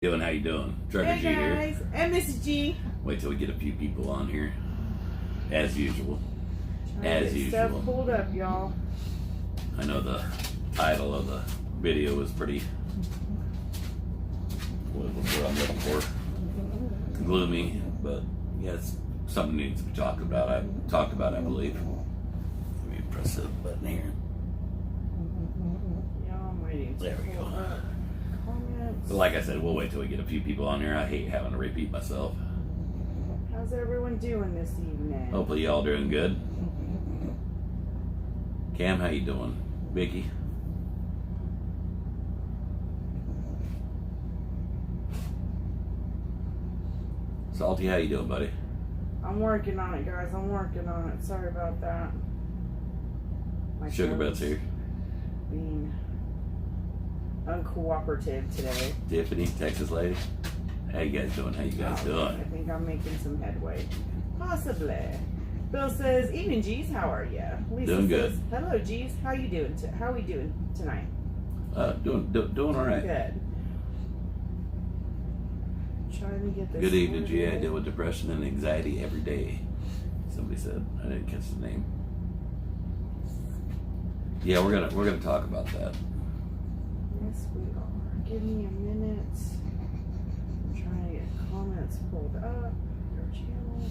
How you doing? Trucker Hey G guys, here. and Mrs. G. Wait till we get a few people on here. As usual. Trying to get stuff pulled up, y'all. I know the title of the video was pretty, what I'm looking for, gloomy, but yes, something needs to be talked about. I believe. Let me press the button here. Y'all, I'm waiting. There we go. Comments. But like I said, we'll wait till we get a few people on here. I hate having to repeat myself. How's everyone doing this evening? Hopefully y'all doing good. Cam, how you doing? Vicky? Salty, how you doing, buddy? I'm working on it, guys. I'm working on it. Sorry about that. My Sugar phone's Butts here. Being uncooperative today. Tiffany, Texas lady. How you guys doing? How you guys I doing? think I'm making some headway. Possibly. Bill says, "Evening, G's. How are ya?" Lisa Doing good. says, "Hello, G's. How you doing? How we doing tonight?" Doing all right. Good. Trying to get this. Good evening, G. I sorted. deal with depression and anxiety every day. Somebody said. I didn't catch the name. Yeah, we're gonna talk about that. Yes, we are. Give me a minute. I'm trying to get comments pulled up. Your channel.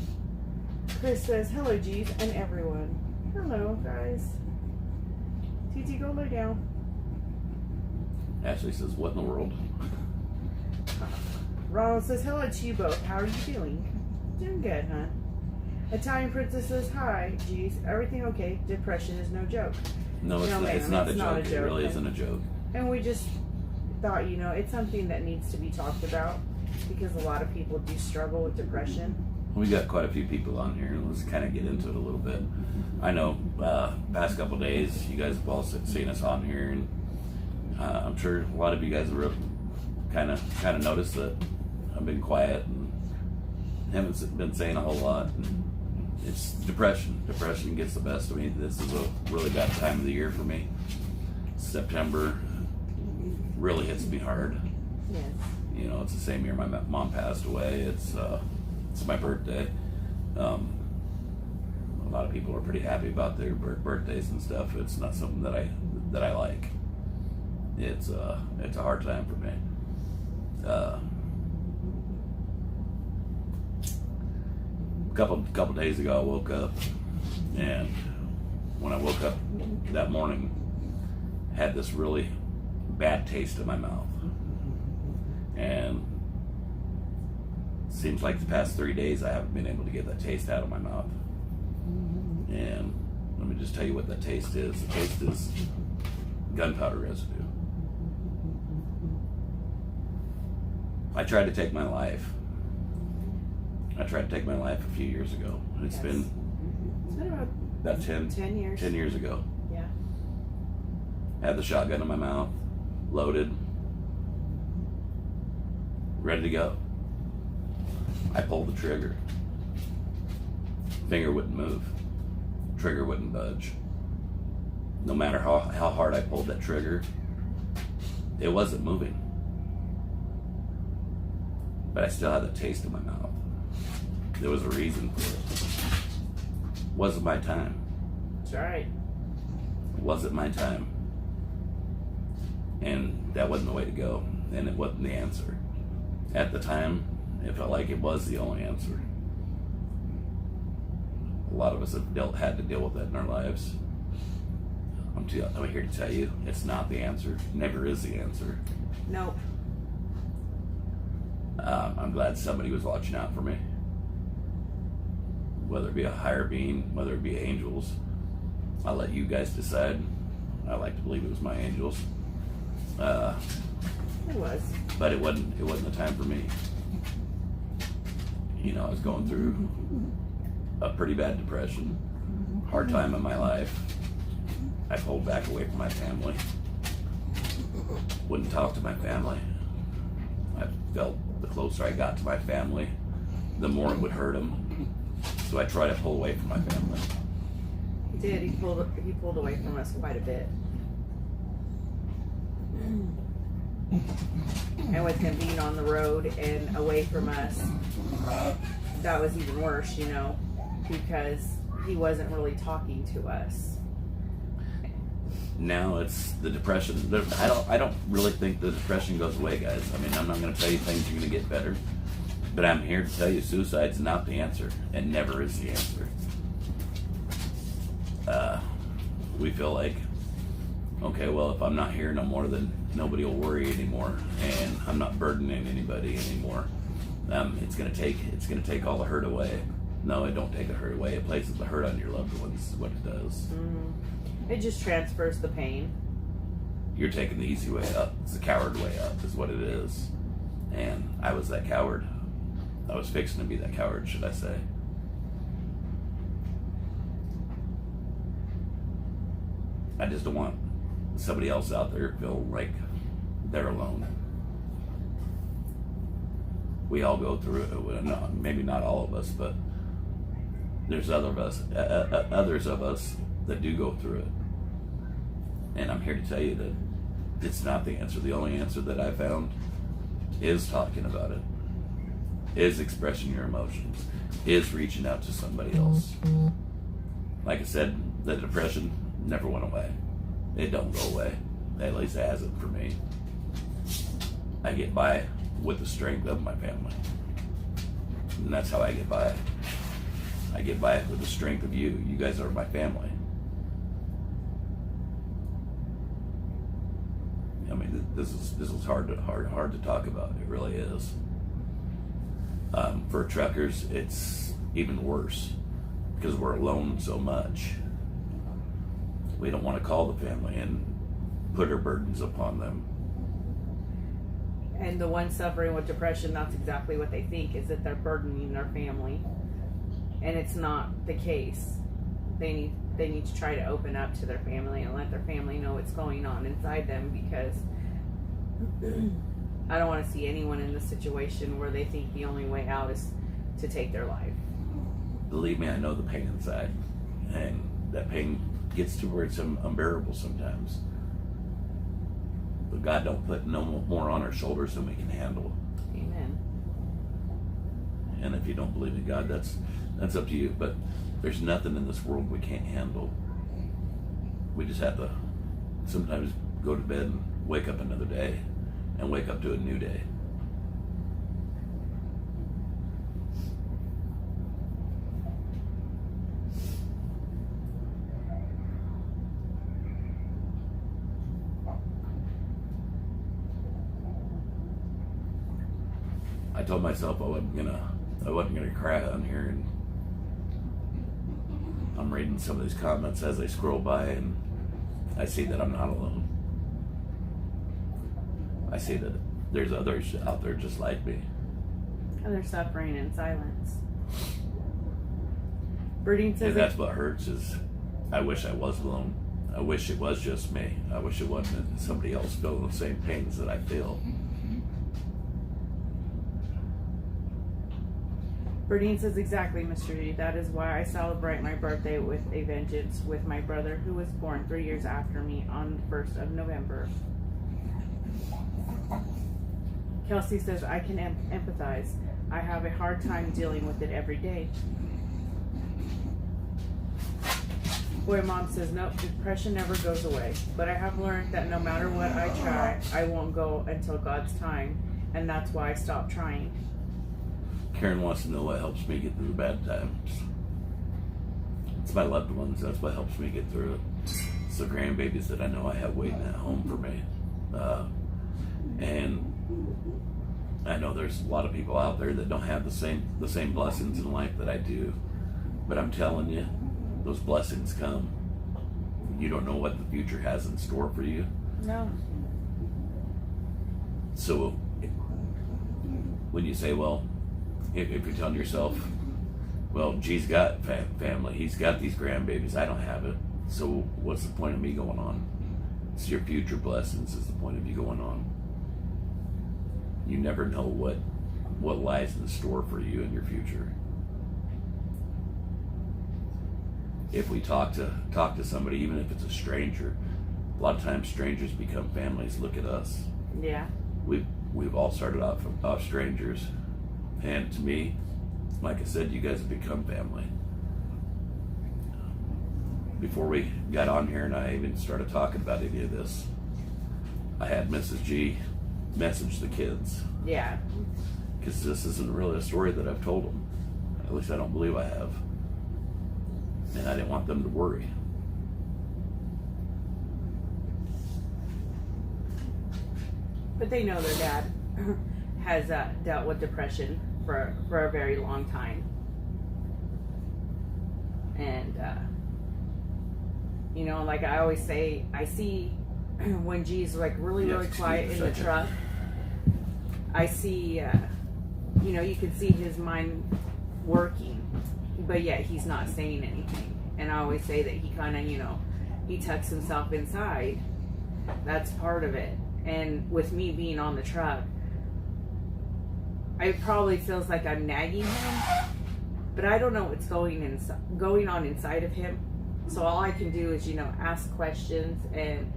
Chris says, "Hello, G's, and everyone." Hello, guys. TT, go lay down. Ashley says, "What in the world?" Ronald says, "Hello to you both. How are you doing?" Doing good, huh? Italian Princess says, "Hi, G's. Everything okay? Depression is no joke." No, it's, No, not, ma'am, it's not a it's joke. not a It joke. really isn't a joke. And we just thought, it's something that needs to be talked about because a lot of people do struggle with depression. We got quite a few people on here. Let's kind of get into it a little bit. I know past couple of days, you guys have all seen us on here, and I'm sure a lot of you guys have kind of noticed that I've been quiet and haven't been saying a whole lot. And it's depression. Depression gets the best of me. This is a really bad time of the year for me. September really hits me hard. Yes. It's the same year my mom passed away. It's my birthday. A lot of people are pretty happy about their birthdays and stuff. It's not something that I like. It's a hard time for me. Couple days ago, I woke up, and when I woke up that morning, I had this really bad taste in my mouth, and seems like the past 3 days I haven't been able to get that taste out of my mouth. And let me just tell you what that taste is. The taste is gunpowder residue. I tried to take my life. I tried to take my life a few years ago. It's Yes. been about 10 years. 10 years ago. Yeah. Had the shotgun in my mouth, loaded, ready to go. I pulled the trigger. Finger wouldn't move. Trigger wouldn't budge. No matter how hard I pulled that trigger, it wasn't moving. But I still had the taste in my mouth. There was a reason for it. Wasn't my time. That's right. Wasn't my time. And that wasn't the way to go. And it wasn't the answer. At the time, it felt like it was the only answer. A lot of us have had to deal with that in our lives. I'm here to tell you, it's not the answer. Never is the answer. Nope. I'm glad somebody was watching out for me. Whether it be a higher being, whether it be angels, I'll let you guys decide. I like to believe it was my angels. It was. But it wasn't the time for me. I was going through a pretty bad depression, hard time in my life. I pulled back away from my family. Wouldn't talk to my family. I felt the closer I got to my family, the more it would hurt them. So I tried to pull away from my family. He did. He pulled away from us quite a bit. And with him being on the road and away from us, that was even worse, you know, because he wasn't really talking to us. Now it's the depression. I don't really think the depression goes away, guys. I mean, I'm not going to tell you things are going to get better, but I'm here to tell you suicide's not the answer, and never is the answer. We feel like, okay, well, if I'm not here no more, then nobody will worry anymore, and I'm not burdening anybody anymore. It's gonna take all the hurt away. No, it don't take the hurt away. It places the hurt on your loved ones. Is what it does. Mm-hmm. It just transfers the pain. You're taking the easy way up. It's the coward way up, is what it is. And I was that coward. I was fixing to be that coward, should I say? I just don't want somebody else out there to feel like they're alone. We all go through it. Well, no, maybe not all of us, but there's others of us that do go through it. And I'm here to tell you that it's not the answer. The only answer that I found is talking about it, is expressing your emotions, is reaching out to somebody else. Like I said, the depression never went away. It don't go away. At least it hasn't for me. I get by with the strength of my family. And that's how I get by. I get by with the strength of you. You guys are my family. I mean, this is hard to talk about. It really is. For truckers, it's even worse because we're alone so much. We don't want to call the family and put our burdens upon them. And the one suffering with depression, that's exactly what they think, is that they're burdening their family. And it's not the case. They need to try to open up to their family and let their family know what's going on inside them, because I don't want to see anyone in this situation where they think the only way out is to take their life. Believe me, I know the pain inside. And that pain gets to where it's unbearable sometimes. But God don't put no more on our shoulders than we can handle. Amen. And if you don't believe in God, that's up to you. But there's nothing in this world we can't handle. We just have to sometimes go to bed and wake up another day and wake up to a new day. I told myself I wasn't gonna cry on here, and I'm reading some of these comments as I scroll by, and I see that I'm not alone. I see that there's others out there just like me. And they're suffering in silence. Birding says, And that's what hurts, is I wish I was alone. I wish it was just me. I wish it wasn't somebody else feeling the same pains that I feel. Berdine says, exactly, Mr. D. That is why I celebrate my birthday with a vengeance with my brother, who was born 3 years after me on the 1st of November. Kelsey says, I can empathize. I have a hard time dealing with it every day. Boy, Mom says, nope, depression never goes away. But I have learned that no matter what I try, I won't go until God's time. And that's why I stopped trying. Karen wants to know what helps me get through the bad times. It's my loved ones. That's what helps me get through it. It's the grandbabies that I know I have waiting at home for me. And I know there's a lot of people out there that don't have the same blessings in life that I do. But I'm telling you, those blessings come. You don't know what the future has in store for you. No. So when you say, well, if you're telling yourself, well, G's got family, he's got these grandbabies, I don't have it, so what's the point of me going on? It's your future blessings is the point of you going on. You never know what lies in store for you in your future. If we talk to somebody, even if it's a stranger, a lot of times strangers become families. Look at us. Yeah. we've all started off strangers, and to me, like I said, you guys have become family. Before we got on here and I even started talking about any of this, I had Mrs. G message the kids. Yeah. Because this isn't really a story that I've told them. At least I don't believe I have. And I didn't want them to worry. But they know their dad has dealt with depression for a very long time. And, you know, like I always say, I see when G's like really quiet in the truck, I see, you know, you can see his mind working, but yet he's not saying anything. And I always say that he kind of, you know, he tucks himself inside. That's part of it. And with me being on the truck, it probably feels like I'm nagging him, but I don't know what's going on inside of him. So all I can do is, you know, ask questions and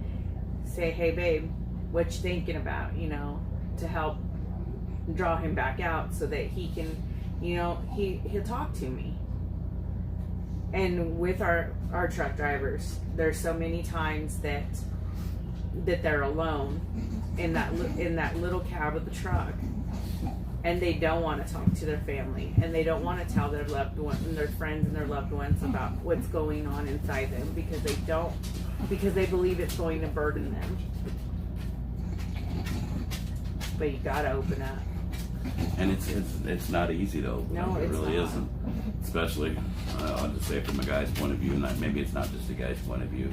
say, hey babe, what you thinking about, you know, to help draw him back out so that he can, you know, he'll talk to me. And with our truck drivers, there's so many times that they're alone in that little cab of the truck, and they don't want to talk to their family, and they don't want to tell their loved ones and their friends and their loved ones about what's going on inside them, because they believe it's going to burden them. But you gotta open up. And it's not easy though. No, it it's really not. isn't. Especially, I'll just say from a guy's point of view, and maybe it's not just a guy's point of view,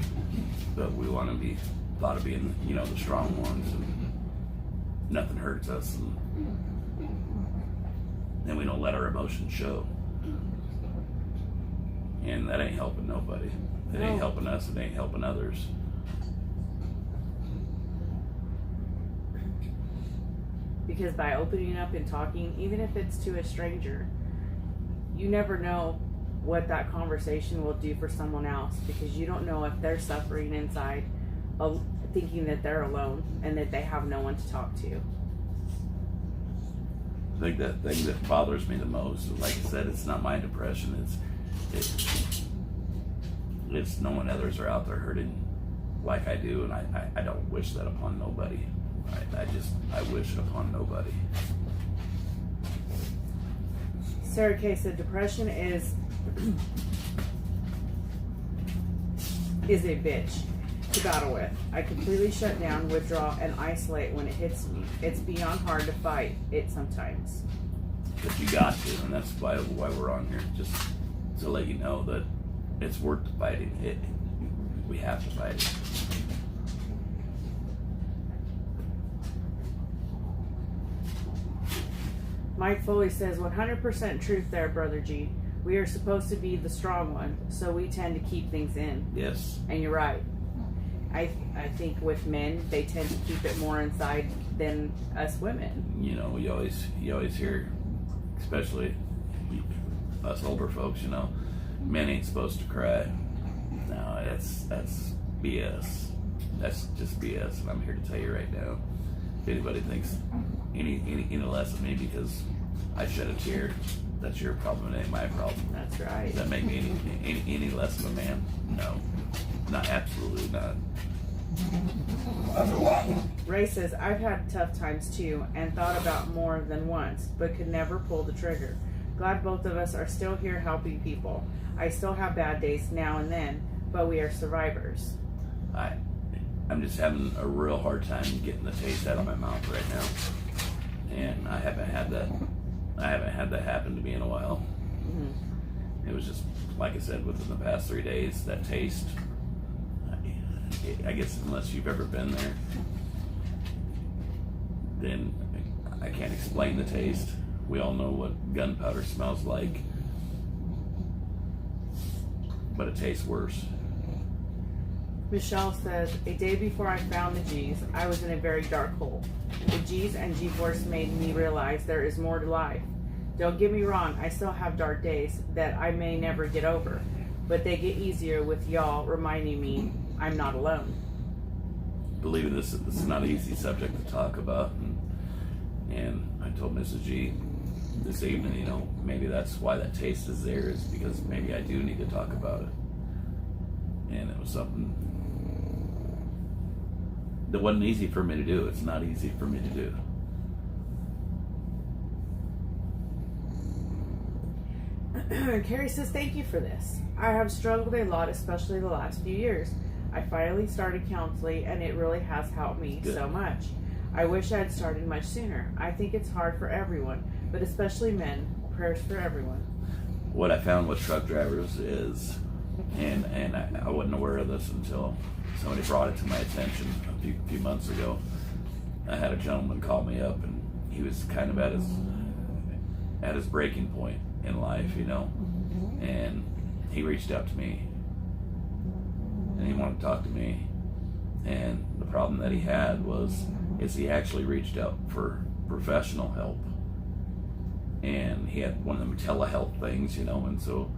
but we want to be thought of being, you know, the strong ones, and nothing hurts us, and we don't let our emotions show. And that ain't helping nobody. It ain't helping us. It ain't helping others. Because by opening up and talking, even if it's to a stranger, you never know what that conversation will do for someone else, because you don't know if they're suffering inside, thinking that they're alone and that they have no one to talk to. I think that thing that bothers me the most, like I said, it's not my depression. It's knowing others are out there hurting like I do, and I don't wish that upon nobody. I wish it upon nobody. Sarah Kay said depression is a bitch to battle with. I completely shut down, withdraw, and isolate when it hits me. It's beyond hard to fight it sometimes. But you got to, and that's why we're on here, just to let you know that it's worth fighting. We have to fight it. Mike Foley says 100% truth there, Brother G. We are supposed to be the strong one, so we tend to keep things in. Yes. And you're right. I think with men, they tend to keep it more inside than us women. You know, you always hear, especially us older folks, you know, men ain't supposed to cry. No, that's BS. That's just BS, and I'm here to tell you right now. If anybody thinks any less of me because I shed a tear, that's your problem. It ain't my problem. That's right. Does that make me any less of a man? No, not absolutely not. Ray says, I've had tough times too and thought about more than once, but could never pull the trigger. Glad both of us are still here helping people. I still have bad days now and then, but we are survivors. I'm just having a real hard time getting the taste out of my mouth right now, and I haven't had that happen to me in a while. Mm-hmm. It was just, like I said, within the past 3 days, that taste, I guess unless you've ever been there, then I can't explain the taste. We all know what gunpowder smells like, but it tastes worse. Michelle says, a day before I found the G's, I was in a very dark hole. The G's and G-Force made me realize there is more to life. Don't get me wrong, I still have dark days that I may never get over, but they get easier with y'all reminding me I'm not alone. Believe me, this is not an easy subject to talk about. And And I told Mrs. G this evening, you know, maybe that's why that taste is there, is because maybe I do need to talk about it. And it was something that wasn't easy for me to do. It's not easy for me to do. Carrie says, thank you for this. I have struggled a lot, especially the last few years. I finally started counseling, and it really has helped me so much. I wish I had started much sooner. I think it's hard for everyone, but especially men. Prayers for everyone. What I found with truck drivers is, and I wasn't aware of this until somebody brought it to my attention a few months ago. I had a gentleman call me up, and he was kind of at his breaking point in life, you know, and he reached out to me, and he wanted to talk to me. And the problem that he had is he actually reached out for professional help, and he had one of them telehealth things, you know, and so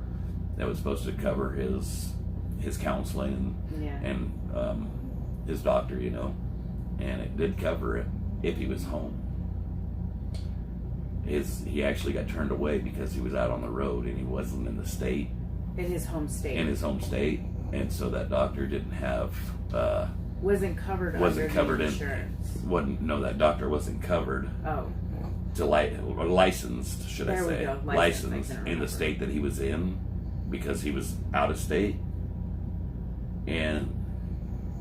that was supposed to cover his counseling and his doctor, you know, and it did cover it if he was home. He actually got turned away because he was out on the road and he wasn't in the state. In his home state. And so that doctor didn't have wasn't covered under insurance. That doctor wasn't covered. Oh. Or licensed, should I say? There we go. Licensed in the state that he was in, because he was out of state, and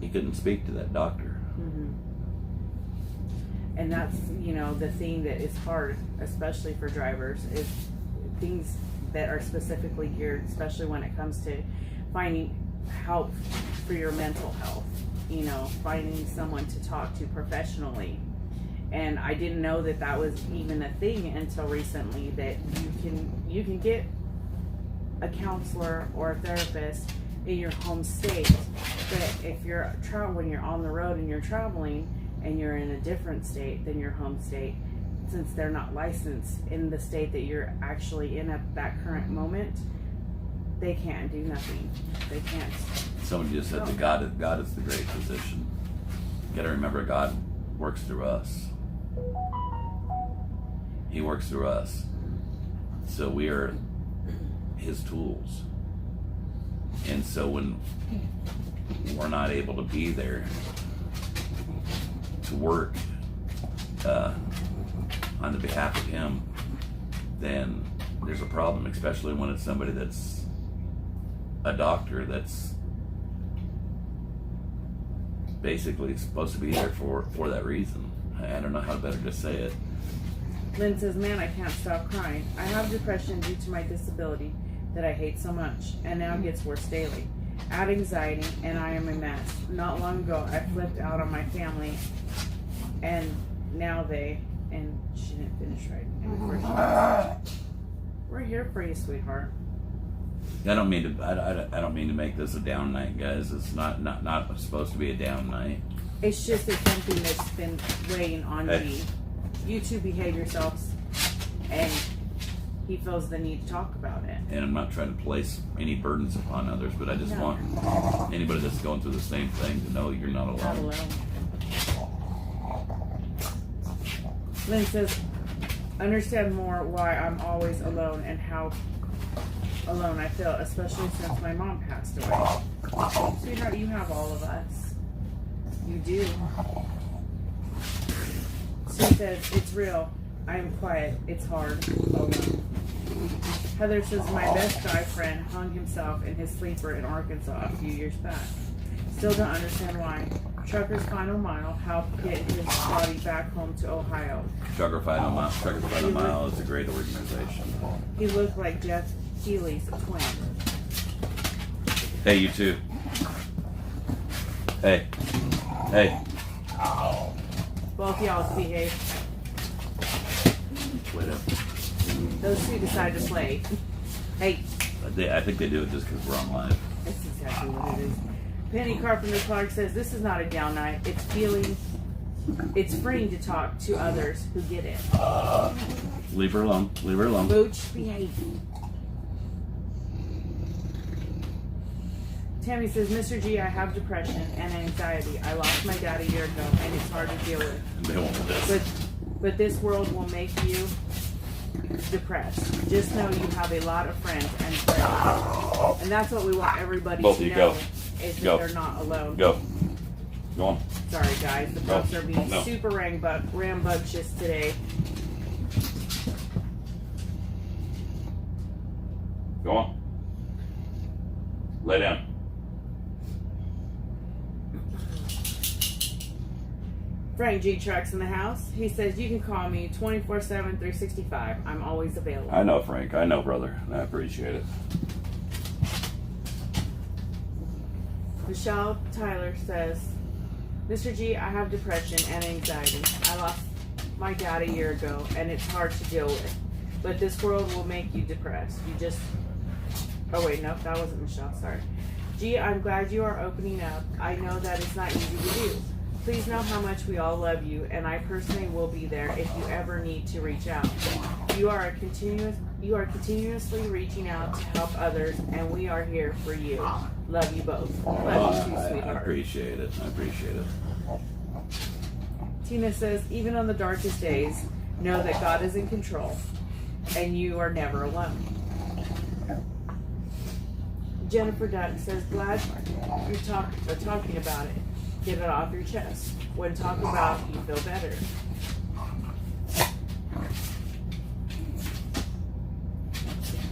he couldn't speak to that doctor. Mm-hmm. And that's, you know, the thing that is hard, especially for drivers, is things that are specifically geared, especially when it comes to finding help for your mental health, you know, finding someone to talk to professionally. And I didn't know that was even a thing until recently, that you can get a counselor or a therapist in your home state. But if you're when you're on the road and you're traveling and you're in a different state than your home state, since they're not licensed in the state that you're actually in at that current moment, they can't do nothing. They can't. Someone just said that God is the great physician. You got to remember, God works through us. He works through us. So we are His tools. And so when we're not able to be there to work on the behalf of Him, then there's a problem, especially when it's somebody that's a doctor that's basically supposed to be there for that reason. I don't know how better to say it. Lynn says, man, I can't stop crying. I have depression due to my disability that I hate so much, and now it gets worse daily. Add anxiety, and I am a mess. Not long ago, I flipped out on my family, and now and she didn't finish right. We're here for you, sweetheart. I don't mean to make this a down night, guys. It's not supposed to be a down night. It's just something that's been weighing on me. You two behave yourselves, and he feels the need to talk about it. And I'm not trying to place any burdens upon others, but I just want anybody that's going through the same thing to know you're not alone. Not alone. Lynn says, understand more why I'm always alone and how alone I feel, especially since my mom passed away. Sweetheart, you have all of us. You do. She says, it's real. I am quiet. It's hard. Alone. Heather says, my best guy friend hung himself in his sleeper in Arkansas a few years back. Still don't understand why. Trucker's Final Mile helped get his body back home to Ohio. Trucker Final Mile is a great organization. He looked like Jeff Healy's twin. Hey, you too. Hey. Both y'all behave. Those two decided to play. Hey. I think they do it just because we're on live. That's exactly what it is. Penny Carpenter Clark says, this is not a down night. It's freeing to talk to others who get it. Leave her alone. Booch, behave. Tammy says, Mr. G, I have depression and anxiety. I lost my dad a year ago, and it's hard to deal with. They won't do this. but this world will make you depressed. Just know you have a lot of friends and friends. And that's what we want everybody Both to of you, know, go. is that Go. they're not alone. Go. Go on. Sorry, guys. The pups are being No. super rambunctious today. Go on. Lay down. Frank G. Truck's in the house. He says, you can call me 24/7, 365. I'm always available. I know, Frank. I know, brother. I appreciate it. Michelle Tyler says, Mr. G, I have depression and anxiety. I lost my dad a year ago, and it's hard to deal with. But this world will make you depressed. You just... Oh, wait, no, that wasn't Michelle. Sorry. G, I'm glad you are opening up. I know that it's not easy to do. Please know how much we all love you, and I personally will be there if you ever need to reach out. You are continuously reaching out to help others, and we are here for you. Love you both. Love you too, I sweetheart. appreciate it. I appreciate it. Tina says, even on the darkest days, know that God is in control, and you are never alone. Jennifer Duck says, glad you're talking about it. Get it off your chest. When talked about, you feel better.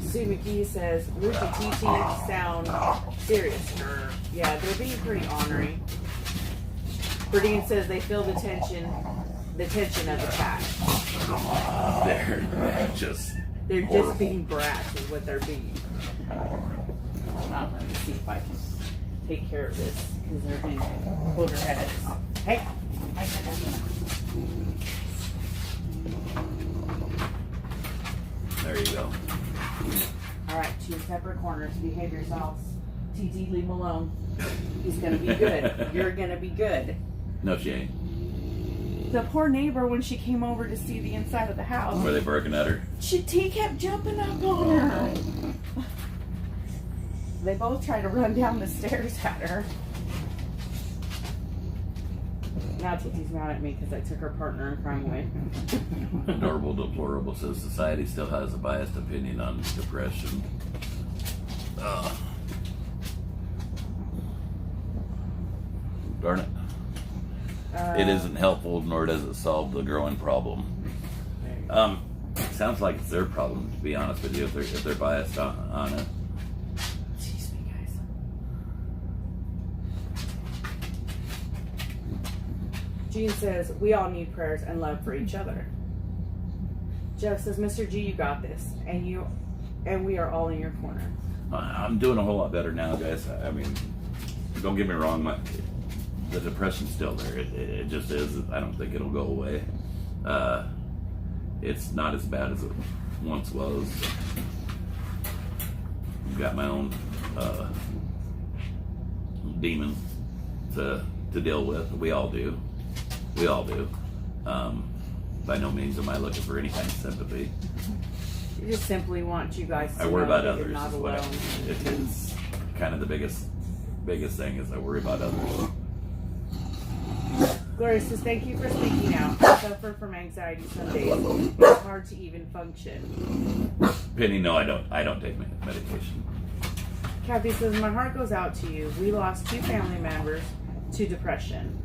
Sue McGee says, Luke and TT sound serious. Yeah, they're being pretty ornery. Berdine says they feel the tension of the pack. They're just They're just being brats is what they're being. Let me see if I can take care of this because they're being hold her head. Hey. there you go. All right, 2 separate corners. Behave yourselves. TT, leave him alone. He's gonna be good. You're gonna be good. No, she ain't. The poor neighbor, when she came over to see the inside of the house, Were they barking at her? He kept jumping up on her. They both tried to run down the stairs at her. Now Titi's mad at me because I took her partner in crime away. Adorable Deplorable says society still has a biased opinion on depression. Darn it. It isn't helpful, nor does it solve the growing problem. Sounds like it's their problem, to be honest with you, if they're biased on it. Excuse me, guys. Jean says, we all need prayers and love for each other. Jeff says, Mr. G, you got this, and we are all in your corner. I'm doing a whole lot better now, guys. I mean, don't get me wrong, the depression's still there. It just is. I don't think it'll go away. It's not as bad as it once was. I've got my own demon to deal with. We all do. By no means am I looking for any kind of sympathy. I just simply want you guys to I worry know about that others. you're not Is what alone. it is kind of the biggest thing is I worry about others. Gloria says, thank you for speaking out. I suffer from anxiety some days. It's hard to even function. Penny, no, I don't take medication. Kathy says, my heart goes out to you. We lost 2 family members to depression.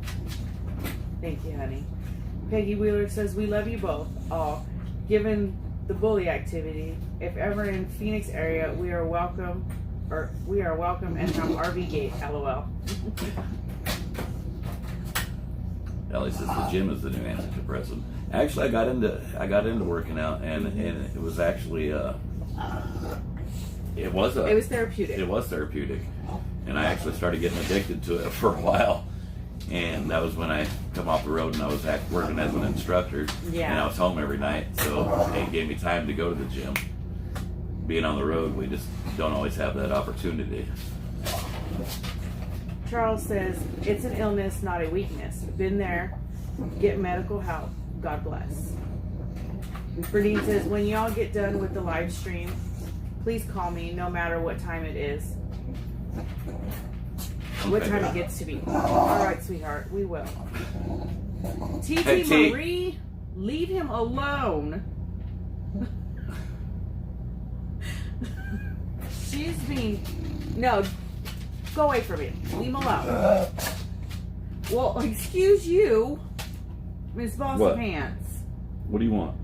Thank you, honey. Peggy Wheeler says, we love you both, all. Given the bully activity, if ever in Phoenix area, we are welcome and from RV Gate, LOL. Ellie says the gym is the new antidepressant. Actually, I got into working out, and it was actually it was therapeutic. It was therapeutic, and I actually started getting addicted to it for a while. And that was when I come off the road and I was working as an instructor, Yeah. and I was home every night, so it gave me time to go to the gym. Being on the road, we just don't always have that opportunity. Charles says, it's an illness, not a weakness. Been there. Get medical help. God bless. Berdine says, when y'all get done with the live stream, please call me no matter what time it is. What time it gets to be. All right, sweetheart, we will. TT Hey, T. Marie. Leave him alone. She's being... No. Go away from him. Leave him alone. Well, excuse you, Miss Bossy What? Pants. What do you want?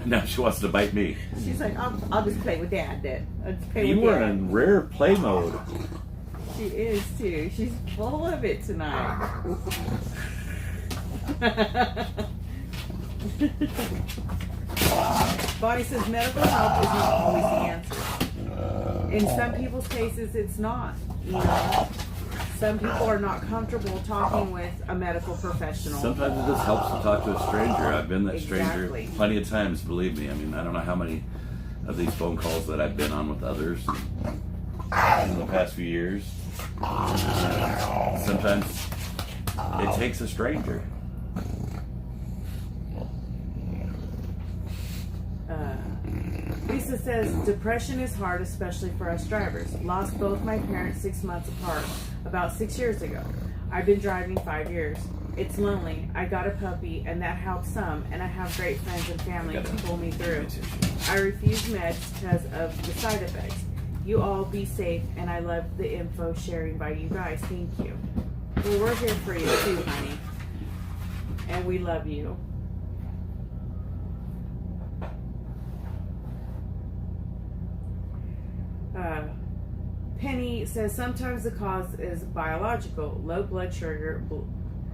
Now she wants to bite me. She's like, I'll just play with Dad then. I'll just play You with were Dad. in rare play mode. She is too. She's full of it tonight. Bonnie says medical help is not always the answer. In some people's cases, it's not. You know, some people are not comfortable talking with a medical professional. Sometimes it just helps to talk to a stranger. I've been that stranger Exactly. plenty of times, believe me. I mean, I don't know how many of these phone calls that I've been on with others in the past few years. Sometimes it takes a stranger. Lisa says, depression is hard, especially for us drivers. Lost both my parents 6 months apart, about 6 years ago. I've been driving 5 years. It's lonely. I got a puppy, and that helps some, and I have great friends and family to pull me through. I refuse meds because of the side effects. You all be safe, and I love the info sharing by you guys. Thank you. Well, we're here for you too, honey. And we love you. Penny says sometimes the cause is biological, low blood sugar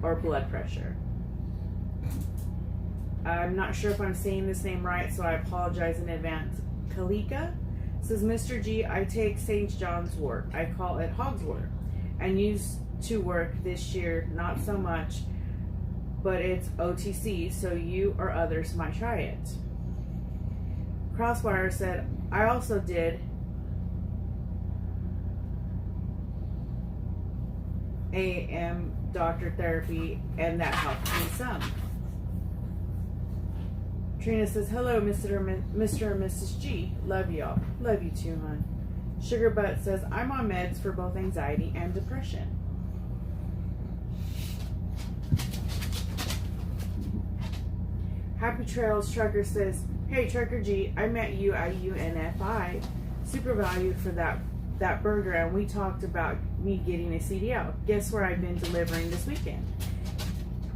or blood pressure. I'm not sure if I'm saying this name right, so I apologize in advance. Kalika says, Mr. G, I take St. John's wort. I call it Hogswort, and used to work this year, not so much, but it's OTC, so you or others might try it. Crosswire said, I also did AM doctor therapy, and that helped me some. Trina says, hello, Mr. and Mrs. G. Love y'all. Love you too, hon. Sugar Butt says, I'm on meds for both anxiety and depression. Happy Trails Trucker says, hey, Trucker G, I met you at UNFI. Super valued for that burger, and we talked about me getting a CDL. Guess where I've been delivering this weekend?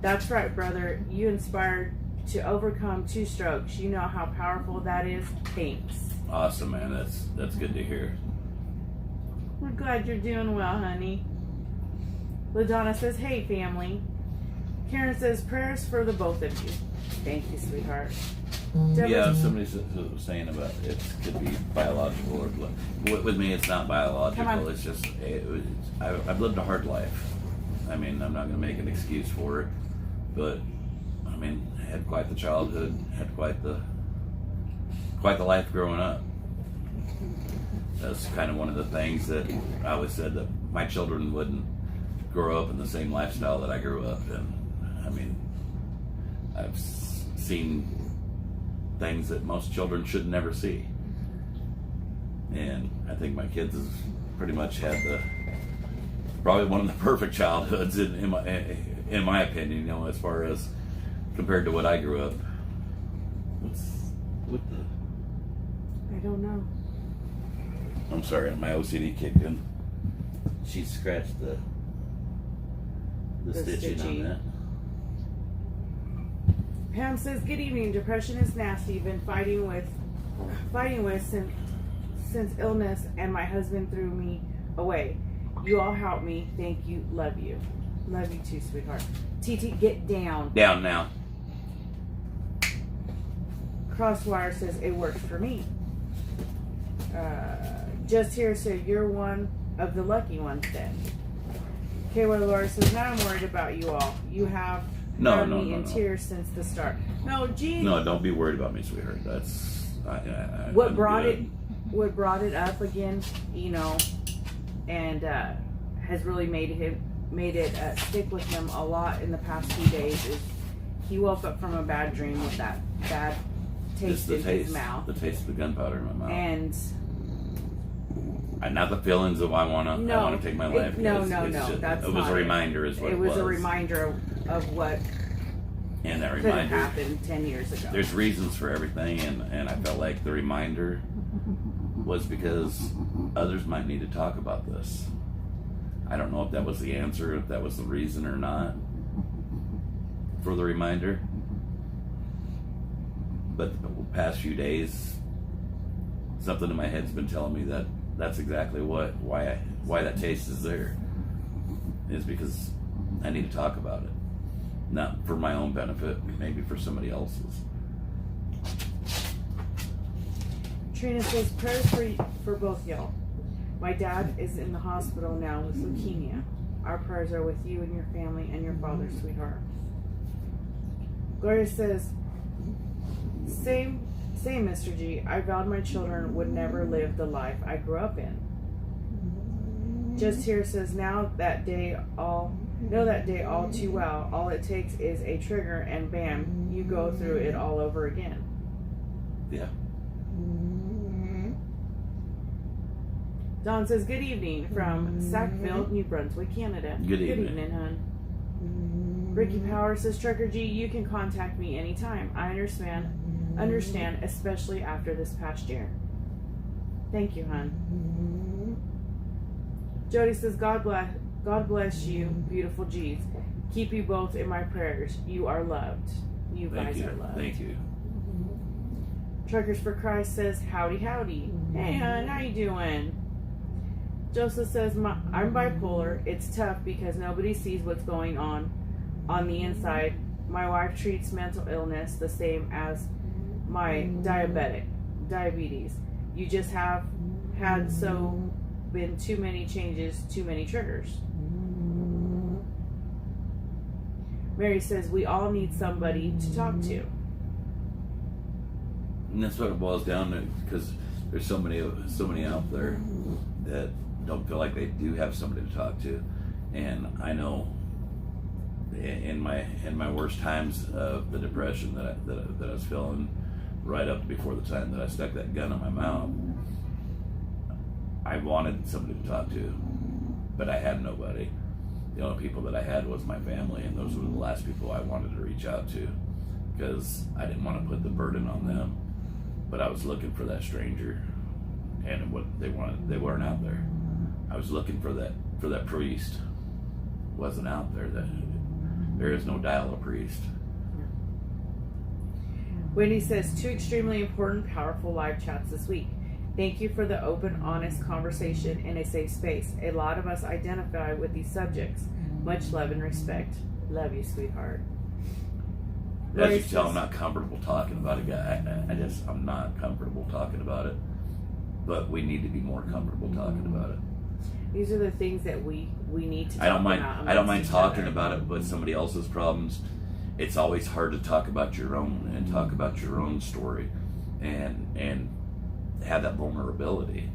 That's right, brother. You inspired to overcome 2 strokes. You know how powerful that is. Thanks. Awesome, man. That's good to hear. We're glad you're doing well, honey. LaDonna says, hey, family. Karen says, prayers for the both of you. Thank you, sweetheart. Yeah, somebody was saying about it could be biological or blood. With me, it's not biological. It's just I've lived a hard life. I mean, I'm not going to make an excuse for it, but I mean, I had quite the childhood, had quite the life growing up. That's kind of one of the things that I always said, that my children wouldn't grow up in the same lifestyle that I grew up in. I mean, I've seen things that most children should never see, and I think my kids have pretty much had probably one of the perfect childhoods in my opinion. You know, as far as compared to what I grew up. I don't know. I'm sorry, my OCD kicked in. She scratched the stitching on that. Pam says, good evening. Depression is nasty. Been fighting with since illness, and my husband threw me away. You all help me. Thank you. Love you. Love you too, sweetheart. TT, get down. Down now. Crosswire says, it worked for me. Just here, so you're one of the lucky ones then. KY Laura says, now I'm worried about you all. You have had me in tears since the start. No, gee. No, don't be worried about me, sweetheart. That's what brought it up again, you know, and has really made it stick with him a lot in the past few days. Is he woke up from a bad dream with that bad taste in his mouth. The taste of the gunpowder in my mouth. And not the feelings of I want to take my life. No. It was a reminder, is what it was. It was a reminder of what And that could have reminder, happened 10 years ago. there's reasons for everything, and I felt like the reminder was because others might need to talk about this. I don't know if that was the answer, if that was the reason or not for the reminder. But the past few days, something in my head's been telling me that that's exactly why that taste is there. Is because I need to talk about it. Not for my own benefit, maybe for somebody else's. Trina says, prayers for both y'all. My dad is in the hospital now with leukemia. Our prayers are with you and your family and your father, sweetheart. Gloria says, same Mr. G. I vowed my children would never live the life I grew up in. Just here says, know that day all too well. All it takes is a trigger and bam, you go through it all over again. Yeah. Dawn says, good evening from Sackville, New Brunswick, Canada. Good evening. Good evening, hon. Ricky Power says, Trucker G, you can contact me anytime. I understand, especially after this past year. Thank you, hon. Jody says, God bless you, beautiful G's. Keep you both in my prayers. You are loved. You guys are loved. Thank you. Truckers for Christ says, howdy, howdy. Hey, hon, how you doing? Joseph says, I'm bipolar. It's tough because nobody sees what's going on the inside. My wife treats mental illness the same as my diabetes. You just have had been too many changes, too many triggers. Mary says, we all need somebody to talk to. And that's what it boils down to, because there's so many out there that don't feel like they do have somebody to talk to. And I know in my worst times of the depression that I was feeling right up before the time that I stuck that gun in my mouth, I wanted somebody to talk to, but I had nobody. The only people that I had was my family, and those were the last people I wanted to reach out to, because I didn't want to put the burden on them. But I was looking for that stranger, and what they wanted, they weren't out there. I was looking for that priest. Wasn't out there. That there is no dial-a-priest. Wendy says, 2 extremely important, powerful live chats this week. Thank you for the open, honest conversation in a safe space. A lot of us identify with these subjects. Much love and respect. Love you, sweetheart. As you tell, I'm not comfortable talking about it, guy. I'm not comfortable talking about it. But we need to be more comfortable talking about it. These are the things that we need to talk about. I don't mind talking about it, but somebody else's problems, it's always hard to talk about your own and talk about your own story and have that vulnerability.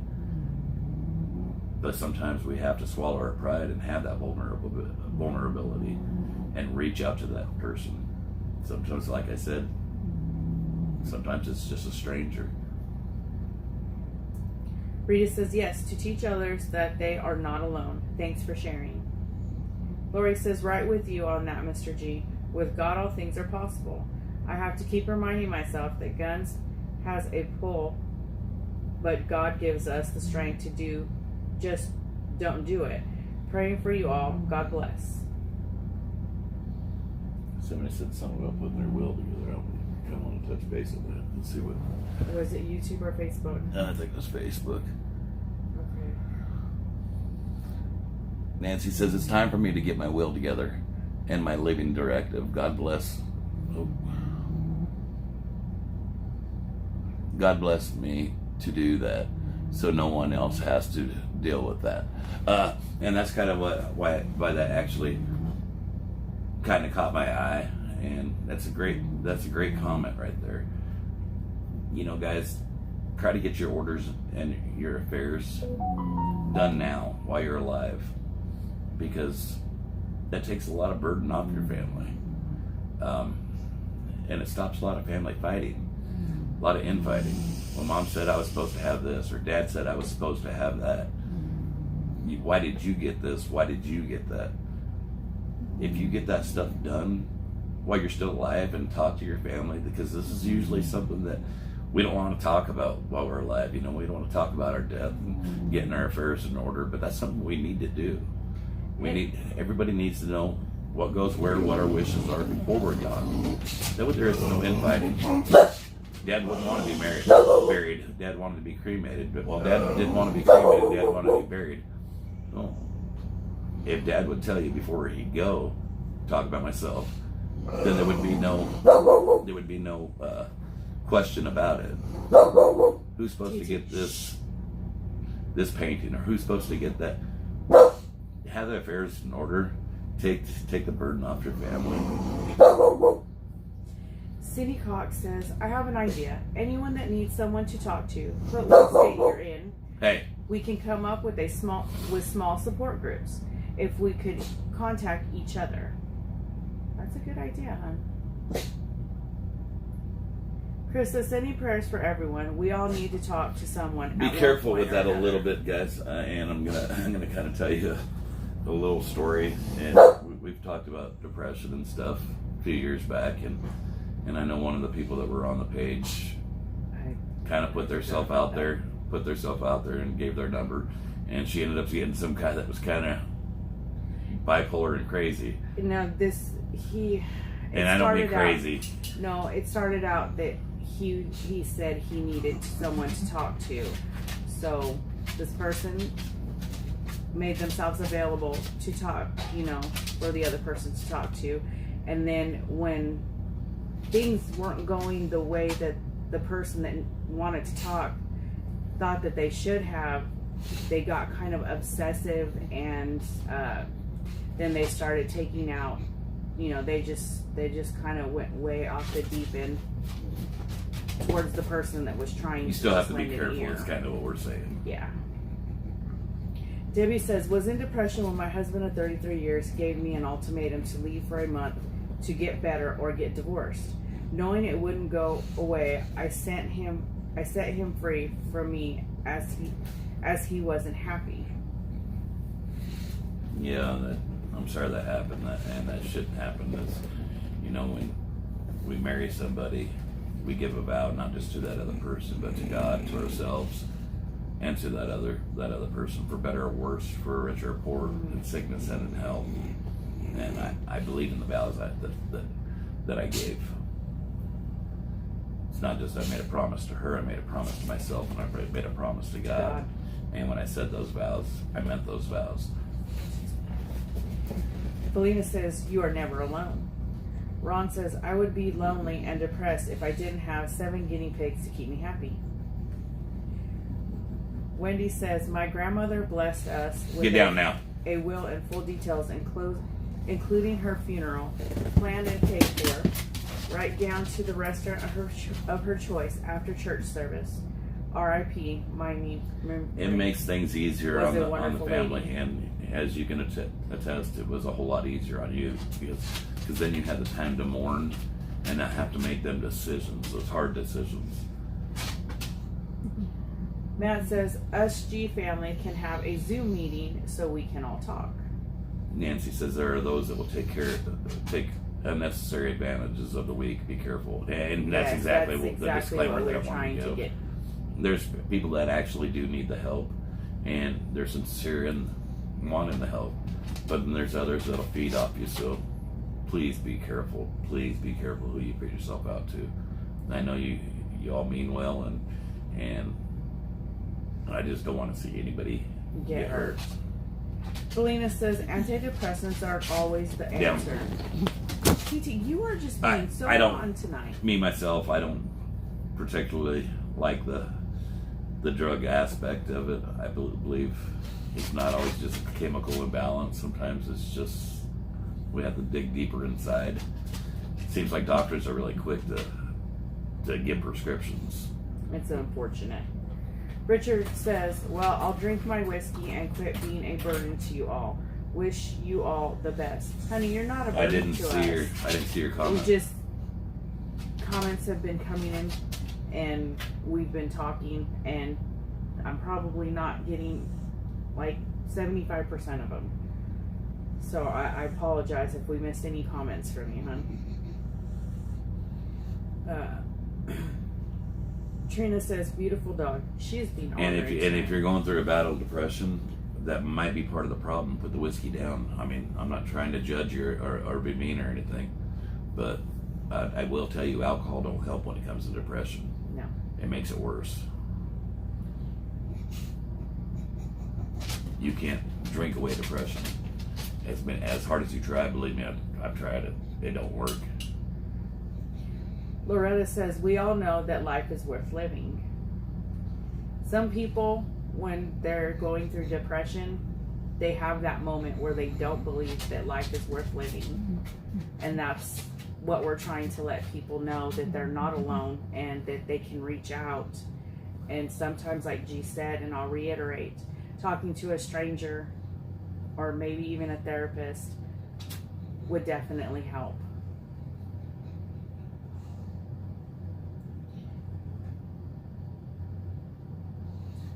But sometimes we have to swallow our pride and have that vulnerability and reach out to that person. Sometimes, like I said, sometimes it's just a stranger. Rita says, yes, to teach others that they are not alone. Thanks for sharing. Lori says, right with you on that, Mr. G. With God, all things are possible. I have to keep reminding myself that guns has a pull, but God gives us the strength to do. Just don't do it. Praying for you all. God bless. Somebody said something about putting their will together. I kind of want to touch base on that and see what. Was it YouTube or Facebook? I think it was Facebook. Okay. Nancy says, it's time for me to get my will together and my living directive. God bless. Oh. God bless me to do that, so no one else has to deal with that. And that's kind of why that actually kind of caught my eye, and that's a great comment right there. You know, guys, try to get your orders and your affairs done now while you're alive, because that takes a lot of burden off your family, and it stops a lot of family fighting, a lot of infighting. Well, Mom said I was supposed to have this, or Dad said I was supposed to have that. Why did you get this? Why did you get that? if you get that stuff done while you're still alive and talk to your family, because this is usually something that we don't want to talk about while we're alive. We don't want to talk about our death and getting our affairs in order, but that's something we need to do. Everybody needs to know what goes where, what our wishes are before we're gone. That way there is no infighting. Dad wouldn't want to be buried. Dad wanted to be cremated, but while Dad didn't want to be cremated, Dad wanted to be buried. No. If Dad would tell you before he'd go, talk about myself, then there would be no question about it. Who's supposed to get this painting, or who's supposed to get that? Have the affairs in order. Take the burden off your family. Cindy Cox says, I have an idea. Anyone that needs someone to talk to, put what state you're in. Hey. We can come up with small support groups. If we could contact each other. That's a good idea, hon. Chris says, sending prayers for everyone. We all need to talk to someone. Be careful with that a little bit, guys. And I'm gonna kind of tell you a little story. And we've talked about depression and stuff a few years back, and I know one of the people that were on the page kind of put themselves out there and gave their number, and she ended up getting some guy that was kind of bipolar and crazy. Now I don't mean crazy. No, it started out that he said he needed someone to talk to, so this person made themselves available to talk, for the other person to talk to, and then when things weren't going the way that the person that wanted to talk thought that they should have, they got kind of obsessive, and then they started taking out, they just kind of went way off the deep end towards the person that was trying to. You still have to be careful. Is kind of what we're saying. Yeah. Debbie says, was in depression when my husband of 33 years gave me an ultimatum to leave for a month to get better or get divorced. Knowing it wouldn't go away, I set him free from me as he wasn't happy. Yeah, I'm sorry that happened, and that shouldn't happen. That's, when we marry somebody, we give a vow not just to that other person, but to God, to ourselves, and to that other person, for better or worse, for richer or poor, in sickness and in health. And I believe in the vows that I gave. It's not just I made a promise to her, I made a promise to myself, and I made a promise to God. And when I said those vows, I meant those vows. Felina says, you are never alone. Ron says, I would be lonely and depressed if I didn't have 7 guinea pigs to keep me happy. Wendy says, my grandmother blessed us with a will and full details, including her funeral, planned and paid for, right down to the restaurant of her choice after church service. R.I.P. It makes things easier on the family, lady. And as you can attest, it was a whole lot easier on you because then you had the time to mourn and not have to make them decisions, those hard decisions. Matt says, us G family can have a Zoom meeting so we can all talk. Nancy says there are those that will take unnecessary advantages of the weak. Be careful, and that's exactly the disclaimer that I want to give. There's people that actually do need the help, and they're sincere in wanting the help, but then there's others that'll feed off you. So please be careful. Please be careful who you put yourself out to. I know you all mean well, and I just don't want to see anybody get hurt. Felina says antidepressants aren't always the answer. PT, you are just being so on tonight. Me myself, I don't particularly like the drug aspect of it. I believe it's not always just a chemical imbalance. Sometimes it's just we have to dig deeper inside. It seems like doctors are really quick to give prescriptions. It's unfortunate. Richard says, well, I'll drink my whiskey and quit being a burden to you all. Wish you all the best. Honey, you're not a burden to us. I didn't see your comment. Comments have been coming in, and we've been talking, and I'm probably not getting like 75% of them. So I apologize if we missed any comments from you, hon. Trina says, beautiful dog. She is being honored. And if you're going through a battle of depression, that might be part of the problem. Put the whiskey down. I mean, I'm not trying to judge you or be mean or anything, but I will tell you, alcohol don't help when it comes to depression. No. It makes it worse. You can't drink away depression. It's been as hard as you try. Believe me, I've tried it. It don't work. Loretta says, we all know that life is worth living. Some people, when they're going through depression, they have that moment where they don't believe that life is worth living. And that's what we're trying to let people know, that they're not alone and that they can reach out. And sometimes, like G said, and I'll reiterate, talking to a stranger or maybe even a therapist would definitely help.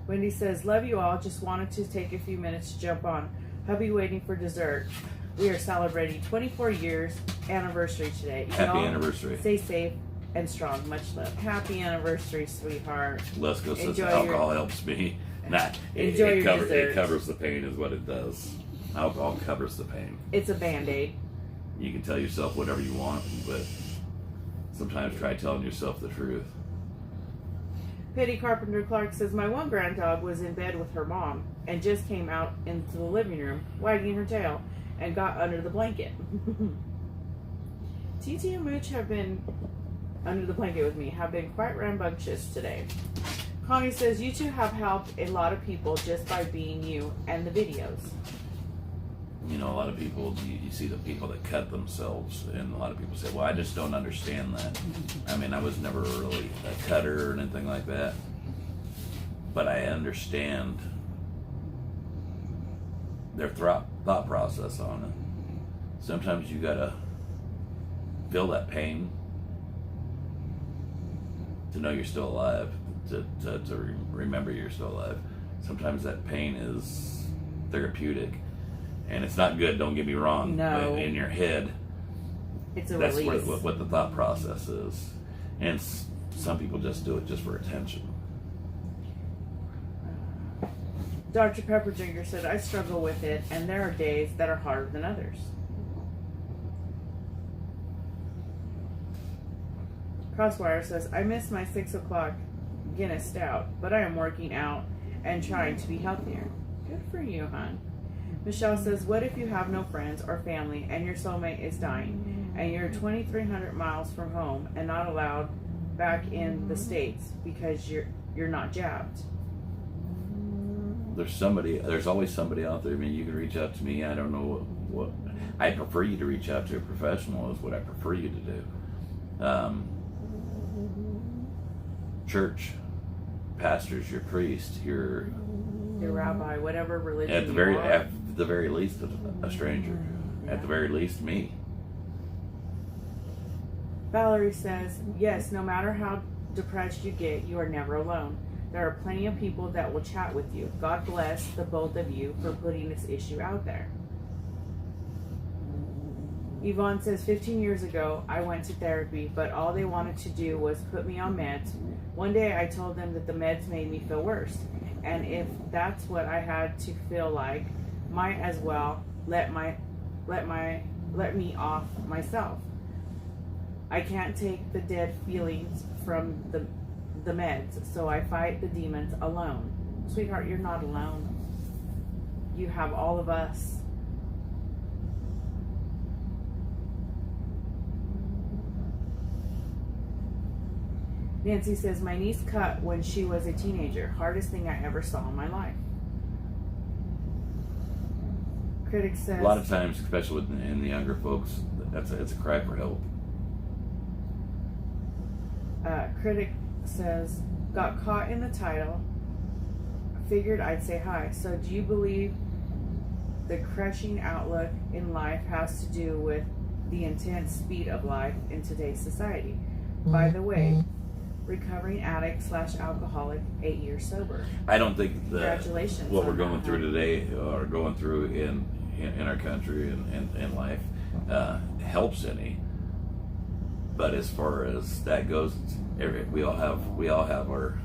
Wendy says, love you all. Just wanted to take a few minutes to jump on. Hubby waiting for dessert. We are celebrating 24 years anniversary today. Happy anniversary. Stay safe and strong. Much love. Happy anniversary, sweetheart. Lesko says alcohol helps me. It covers the pain is what it does. Alcohol covers the pain. It's a Band-Aid. You can tell yourself whatever you want, but sometimes try telling yourself the truth. Petty Carpenter Clark says, my one grand dog was in bed with her mom and just came out into the living room, wagging her tail, and got under the blanket. TT and Mooch have been under the blanket with me, have been quite rambunctious today. Connie says, you two have helped a lot of people just by being you and the videos. You know, a lot of people, you see the people that cut themselves, and a lot of people say, well, I just don't understand that. I mean, I was never really a cutter or anything like that. But I understand their thought process on it. Sometimes you gotta feel that pain to know you're still alive, to remember you're still alive. Sometimes that pain is therapeutic. And it's not good, don't get me wrong. No. But in your head, it's a that's release. what the thought process is. And some people just do it just for attention. Dr. Pepper Drinker said, I struggle with it, and there are days that are harder than others. Crosswire says, I missed my 6 o'clock Guinness Stout, but I am working out and trying to be healthier. Good for you, hon. Michelle says, what if you have no friends or family and your soulmate is dying and you're 2,300 miles from home and not allowed back in the States because you're not jabbed? There's always somebody out there. I mean, you can reach out to me. I don't know what I prefer you to reach out to a professional is what I prefer you to do. Church, pastors, your priest, your rabbi, whatever religion at the very least a stranger, at the very least me. Valerie says, yes, no matter how depressed you get, you are never alone. There are plenty of people that will chat with you. God bless the both of you for putting this issue out there. Yvonne says, 15 years ago, I went to therapy, but all they wanted to do was put me on meds. One day I told them that the meds made me feel worse. And if that's what I had to feel like, might as well let me off myself. I can't take the dead feelings from the meds, so I fight the demons alone. Sweetheart, you're not alone. You have all of us. Nancy says, my niece cut when she was a teenager. Hardest thing I ever saw in my life. Critic says, a lot of times, especially in the younger folks, it's a cry for help. Critic says, got caught in the title. Figured I'd say hi. So do you believe the crushing outlook in life has to do with the intense speed of life in today's society? By the way, recovering addict / alcoholic, 8 years sober. I don't think Congratulations what we're on going that. through today or going through in our country and life helps any. But as far as that goes, we all have our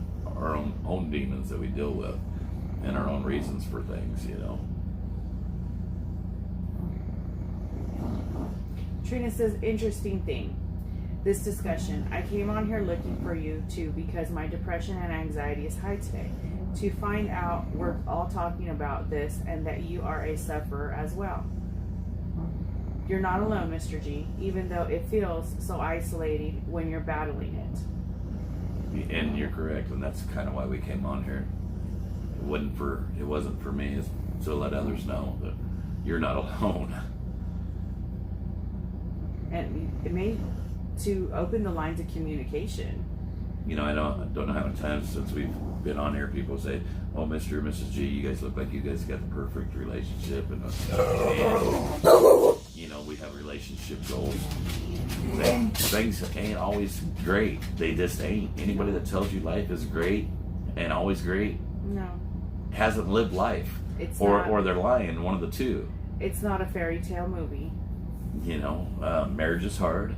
own demons that we deal with, and our own reasons for things, you know. Trina says, interesting thing. This discussion. I came on here looking for you too because my depression and anxiety is high today. To find out we're all talking about this and that you are a sufferer as well. You're not alone, Mr. G, even though it feels so isolating when you're battling it. And you're correct, and that's kind of why we came on here. It wasn't for me, it's to let others know that you're not alone. And it may to open the lines of communication. You know, I don't know how many times since we've been on here, people say, "Oh, Mr. and Mrs. G, you guys look like you guys got the perfect relationship," and you know, we have relationship goals. Things ain't always great. They just ain't. Anybody that tells you life is great and always great, no, hasn't lived life, or they're lying. One of the two. It's not a fairy tale movie. You know, marriage is hard.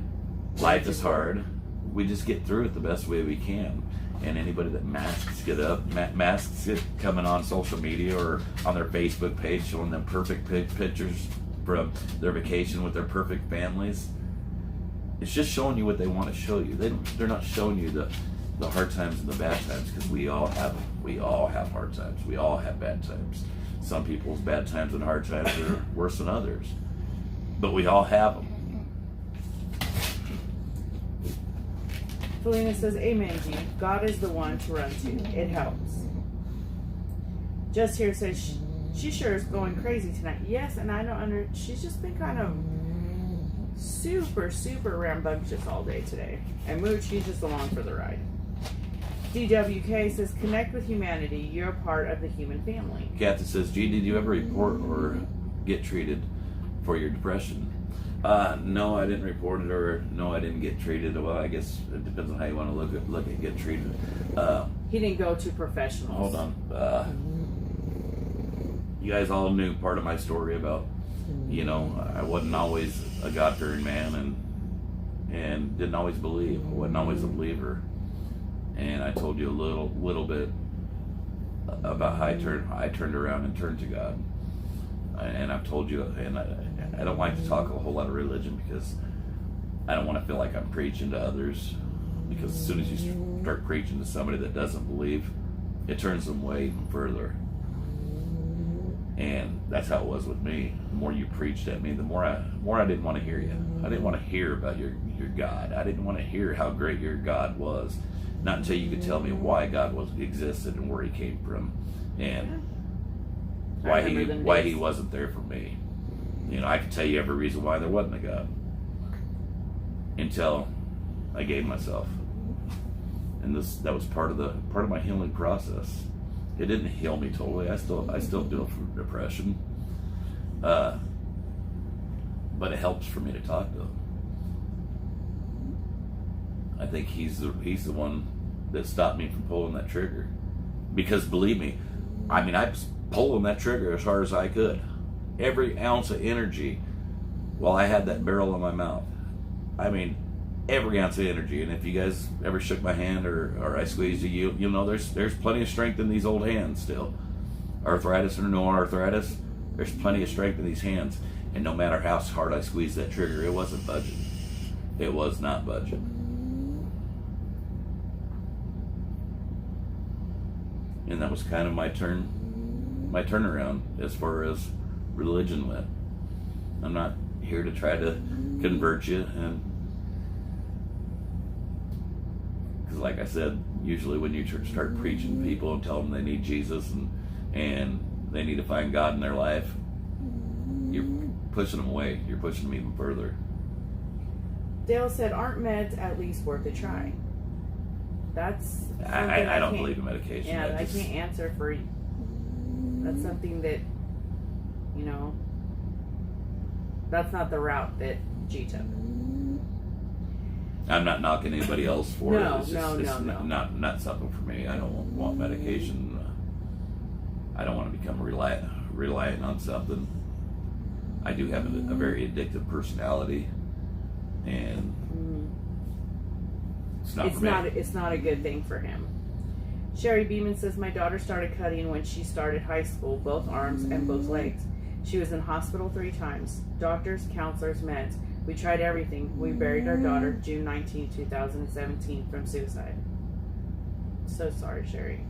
Life is hard. We just get through it the best way we can. And anybody that masks it coming on social media or on their Facebook page showing them perfect pictures from their vacation with their perfect families, it's just showing you what they want to show you. They're not showing you the hard times and the bad times, because we all have them. We all have hard times. We all have bad times. Some people's bad times and hard times are worse than others, but we all have them. Felina says, amen, G. God is the one to run to. It helps. Just here says, she sure is going crazy tonight. Yes, and I don't she's just been kind of super, super rambunctious all day today. And Mooch, he's just along for the ride. DWK says, connect with humanity. You're a part of the human family. Kathy says, G, did you ever report or get treated for your depression? No, I didn't report it, or no, I didn't get treated. Well, I guess it depends on how you want to look at get treated. He didn't go to professionals. Hold on. You guys all knew part of my story about, you know, I wasn't always a God-fearing man, and didn't always believe. I wasn't always a believer. And I told you a little bit about how I turned around and turned to God. And I've told you, and I don't like to talk a whole lot of religion, because I don't want to feel like I'm preaching to others, because as soon as you start preaching to somebody that doesn't believe, it turns them way even further. And that's how it was with me. The more you preached at me, the more I didn't want to hear you. I didn't want to hear about your God. I didn't want to hear how great your God was. Not until you could tell me why God existed and where he came from, and why he wasn't there for me. You know, I could tell you every reason why there wasn't a God, until I gave myself. And that was part of my healing process. It didn't heal me totally. I still deal with depression. But it helps for me to talk to him. I think he's the one that stopped me from pulling that trigger. Because believe me, I mean, I was pulling that trigger as hard as I could. Every ounce of energy while I had that barrel in my mouth. I mean, every ounce of energy. And if you guys ever shook my hand or I squeezed you, you'll know there's plenty of strength in these old hands still. Arthritis or no arthritis, there's plenty of strength in these hands. And no matter how hard I squeezed that trigger, it wasn't budging. It was not budging. And that was kind of my turnaround as far as religion went. I'm not here to try to convert you, and because like I said, usually when you start preaching to people and tell them they need Jesus and they need to find God in their life, you're pushing them away. You're pushing them even further. Dale said, aren't meds at least worth a try? That's I don't believe in medication. Yeah, I can't answer for you. That's something that, you know, that's not the route that G took. I'm not knocking anybody else for it. It's No. Not something for me. I don't want medication. I don't want to become reliant on something. I do have a very addictive personality, and it's not for me. It's not a good thing for him. Sherry Beeman says, my daughter started cutting when she started high school, both arms and both legs. She was in hospital 3 times. Doctors, counselors, meds. We tried everything. We buried our daughter June 19, 2017 from suicide. So sorry, Sherry.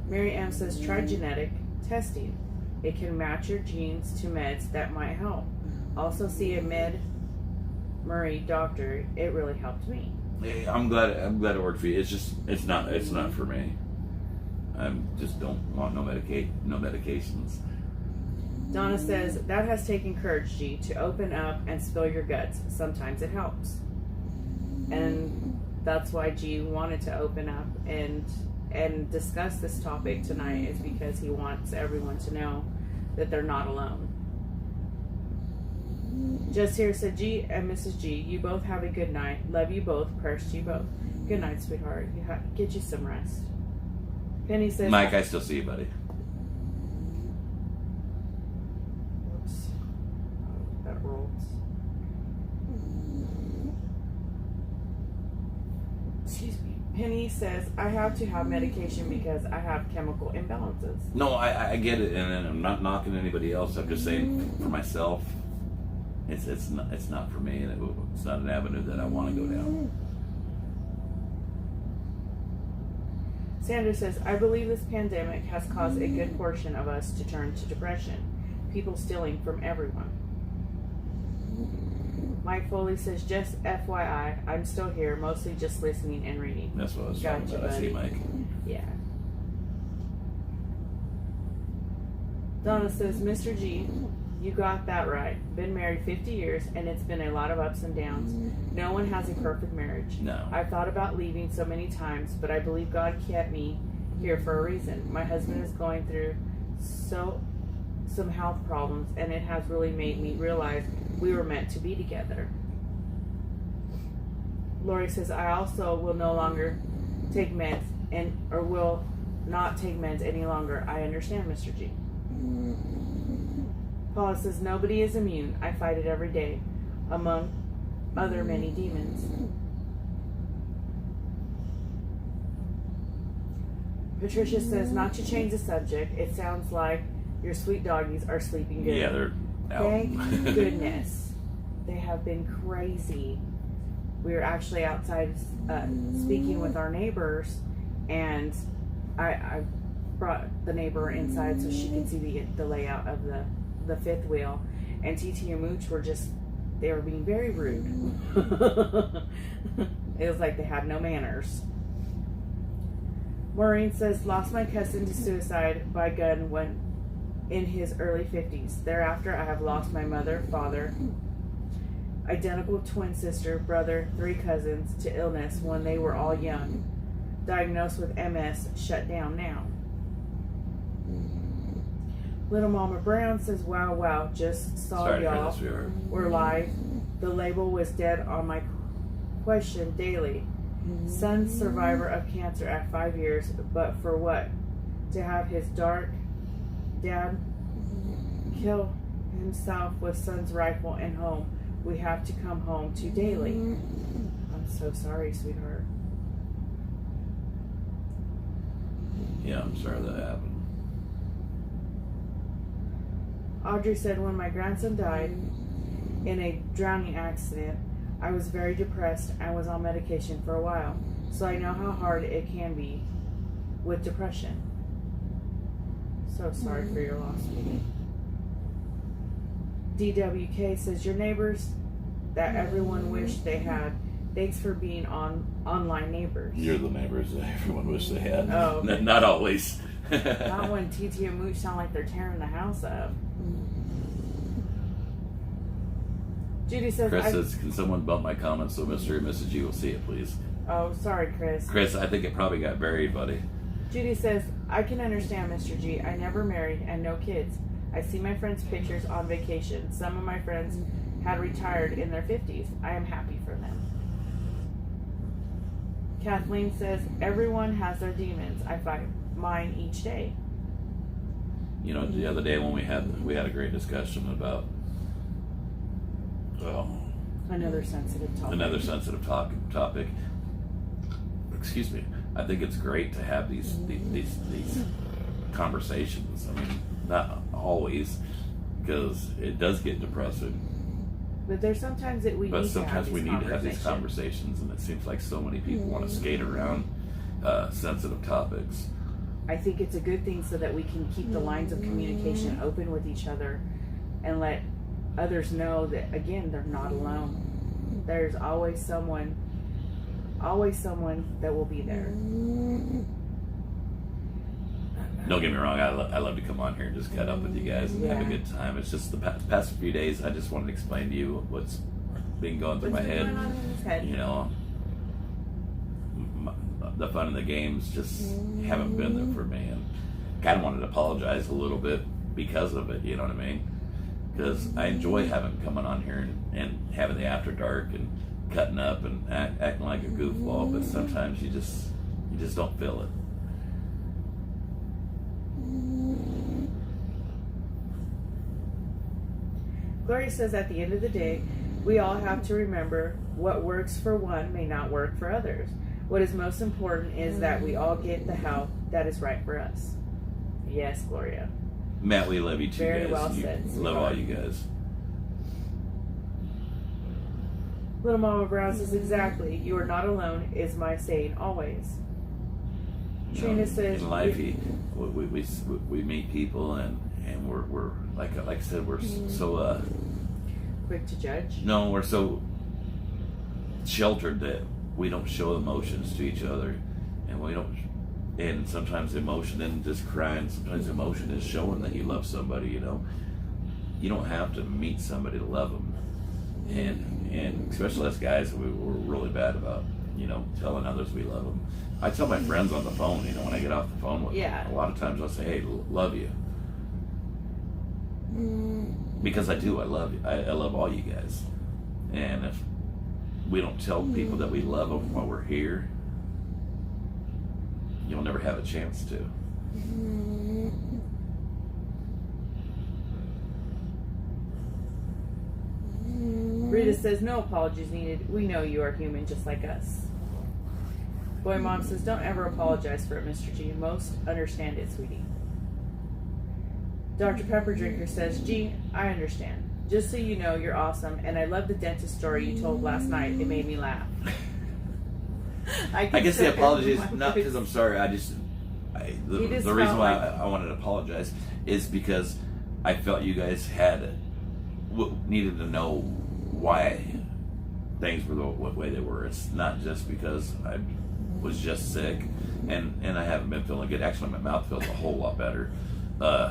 Mary Ann says, try genetic testing. It can match your genes to meds that might help. Also see a Murray doctor. It really helped me. Yeah, I'm glad it worked for you. It's not for me. I just don't want no medications. Donna says, that has taken courage, G, to open up and spill your guts. Sometimes it helps. And that's why G wanted to open up and discuss this topic tonight, is because he wants everyone to know that they're not alone. Just here said, G and Mrs. G, you both have a good night. Love you both. Prayers to you both. Good night, sweetheart. Get you some rest. Penny says, Mike, I still see you, buddy. Whoops. Oh, that rolls. Excuse me. Penny says, I have to have medication because I have chemical imbalances. No, I get it, and I'm not knocking anybody else. I'm just saying for myself, it's not for me, and it's not an avenue that I want to go down. Sandra says, I believe this pandemic has caused a good portion of us to turn to depression. People stealing from everyone. Mike Foley says, just FYI, I'm still here, mostly just listening and reading. That's what I was talking about. I see, Mike. Yeah. Donna says, Mr. G, you got that right. Been married 50 years, and it's been a lot of ups and downs. No one has a perfect marriage. No. I've thought about leaving so many times, but I believe God kept me here for a reason. My husband is going through some health problems, and it has really made me realize we were meant to be together. Lori says, I also will no longer take meds or will not take meds any longer. I understand, Mr. G. Paula says, nobody is immune. I fight it every day, among other many demons. Patricia says, not to change the subject, it sounds like your sweet doggies are sleeping good. Yeah, they're out. Thank goodness. They have been crazy. We were actually outside speaking with our neighbors, and I brought the neighbor inside so she could see the layout of the fifth wheel, and TT and Mooch they were being very rude. It was like they had no manners. Maureen says, lost my cousin to suicide by gun when in his early 50s. Thereafter, I have lost my mother, father, identical twin sister, brother, 3 cousins to illness when they were all young. Diagnosed with MS, shut down now. Little Mama Brown says, wow, just saw y'all. We're live. The label was dead on my question daily. Son survivor of cancer at 5 years, but for what? To have his dark dad kill himself with son's rifle and home we have to come home to daily. I'm so sorry, sweetheart. Yeah, I'm sorry that happened. Audrey said, when my grandson died in a drowning accident, I was very depressed and was on medication for a while, so I know how hard it can be with depression. So sorry for your loss, sweetie. DWK says, your neighbors that everyone wished they had. Thanks for being online neighbors. You're the neighbors that everyone wished they had. Oh, okay. Not always. Not when TT and Mooch sound like they're tearing the house up. Judy says, Chris says, can someone bump my comments so Mr. and Mrs. G will see it, please? Oh, sorry, Chris. Chris, I think it probably got buried, buddy. Judy says, I can understand, Mr. G. I never married and no kids. I see my friends' pictures on vacation. Some of my friends had retired in their 50s. I am happy for them. Kathleen says, everyone has their demons. I fight mine each day. You know, the other day when we had a great discussion about Another sensitive topic. Excuse me. I think it's great to have these conversations. I mean, not always, because it does get depressing. But there's sometimes that we need to have these conversations, and it seems like so many people want to skate around sensitive topics. I think it's a good thing so that we can keep the lines of communication open with each other and let others know that, again, they're not alone. There's always someone that will be there. Don't get me wrong, I love to come on here and just cut up with you guys and have a good time. It's just the past few days, I just wanted to explain to you what's been going through my head. You know, the fun of the games just haven't been there for me, and kind of wanted to apologize a little bit because of it. You know what I mean? Because I enjoy coming on here and having the after dark and cutting up and acting like a goofball, but sometimes you just don't feel it. Gloria says at the end of the day, we all have to remember what works for one may not work for others. What is most important is that we all get the help that is right for us. Yes, Gloria. Matt, we love you too, Very guys. well said. Love all you guys. Little Mama Brown says, exactly. You are not alone is my saying always. Trina says, in life, we meet people and we're like I said, we're so quick to judge. No, we're so sheltered that we don't show emotions to each other, and we don't. And sometimes emotion isn't just crying. Sometimes emotion is showing that you love somebody. You know, you don't have to meet somebody to love them, and especially us guys, we're really bad about telling others we love them. I tell my friends on the phone, when I get off the phone with them, a lot of times I'll say, "Hey, love you," because I do. I love you. I love all you guys, and if we don't tell people that we love them while we're here, you'll never have a chance to. Rita says, no apologies needed. We know you are human just like us. Boy Mom says, don't ever apologize for it, Mr. G. Most understand it, sweetie. Dr. Pepper Drinker says, G, I understand. Just so you know, you're awesome, and I love the dentist story you told last night. It made me laugh. I guess the apology is not because I'm sorry. The reason why I wanted to apologize is because I felt you guys needed to know why things were the way they were. It's not just because I was just sick and I haven't been feeling good. Actually, my mouth feels a whole lot better.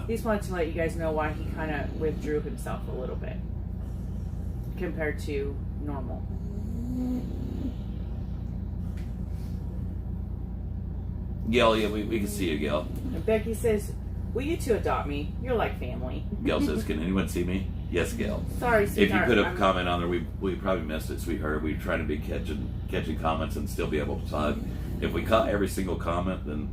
He just wanted to let you guys know why he kind of withdrew himself a little bit compared to normal. Gail, yeah, we can see you, Gail. And Becky says, will you two adopt me? You're like family. Gail says, can anyone see me? Yes, Gail. Sorry, sweetheart. If you could have commented on there, we probably missed it, sweetheart. We try to be catching comments and still be able to talk. If we caught every single comment, then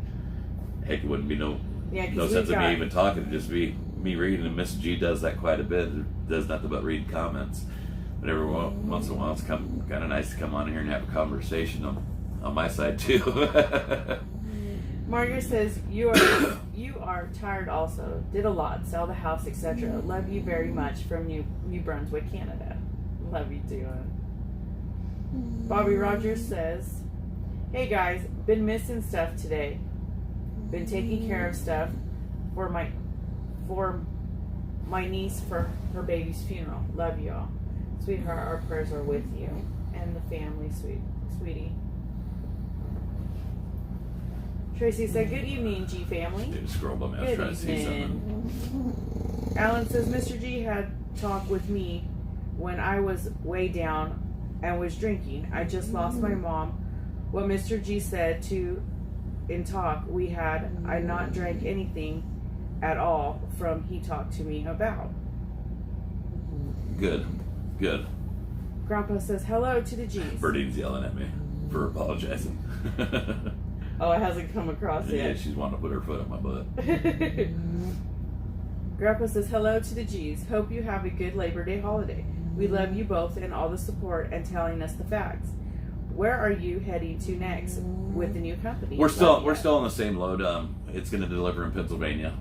heck, it wouldn't be no sense of me even talking. It'd just be me reading, and Miss G does that quite a bit. Does nothing but read comments. But every once in a while, it's kind of nice to come on here and have a conversation on my side too. Margaret says, you are tired also. Did a lot. Sell the house, etc. Love you very much from New Brunswick, Canada. Love you too. Bobby Rogers says, hey guys, been missing stuff today. Been taking care of stuff for my niece for her baby's funeral. Love y'all. Sweetheart, our prayers are with you and the family, sweetie. Tracy said, good evening, G family. Dude, scroll by me. I was trying to see something. Alan says, Mr. G had talked with me when I was way down and was drinking. I just lost my mom. What Mr. G said in talk we had, I not drank anything at all from he talked to me about. Good. Grandpa says, hello to the G's. Berdine's yelling at me for apologizing. Oh, it hasn't come across Yeah, yet. she's wanting to put her foot on my butt. Grandpa says, hello to the G's. Hope you have a good Labor Day holiday. We love you both and all the support and telling us the facts. Where are you heading to next with the new company? We're still on the same load. It's going to deliver in Pennsylvania.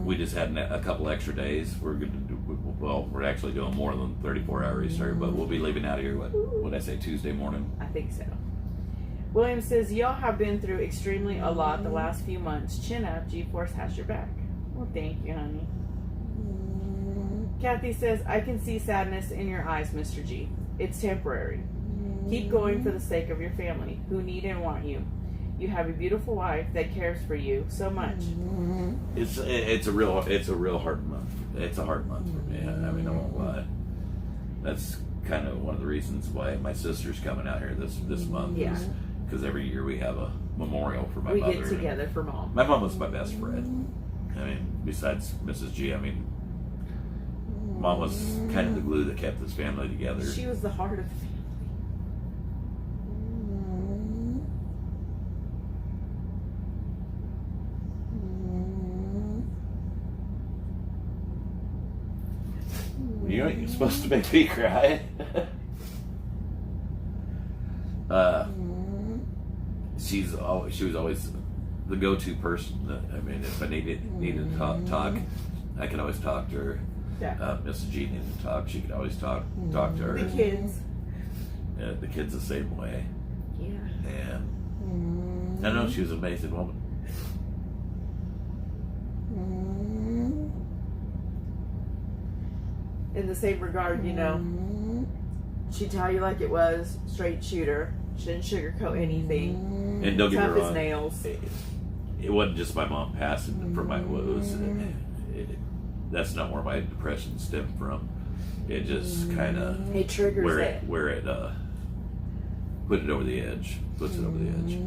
We just had a couple extra days. We're actually doing more than 34-hour Easter, but we'll be leaving out of here. What did I say? Tuesday morning. I think so. William says, y'all have been through extremely a lot the last few months. Chin up, G-Force has your back. Well, thank you, honey. Kathy says, I can see sadness in your eyes, Mr. G. It's temporary. Keep going for the sake of your family, who need and want you. You have a beautiful wife that cares for you so much. It's a real hard month. It's a hard month for me. I mean, I won't lie. That's kind of one of the reasons why my sister's coming out here this month. Yeah. Because every year we have a memorial for my mother. We get together for Mom. My mom was my best friend. I mean, besides Mrs. G, I mean, Mom was kind of the glue that kept this family together. She was the heart of the family. You're supposed to make me cry. She was always the go-to person. I mean, if I needed to talk, I could always talk to her. Yeah. Mrs. G needed to talk. She could always talk to her. The kids. The kids the same way. Yeah. And I know she was an amazing woman. In the same regard, you know, she'd tell you like it was, straight shooter. She didn't sugarcoat anything. And don't get me Tough as wrong, nails. it wasn't just my mom passing from my that's not where my depression stemmed from. It just kind of It triggers where it. put it over the edge, puts it over the edge.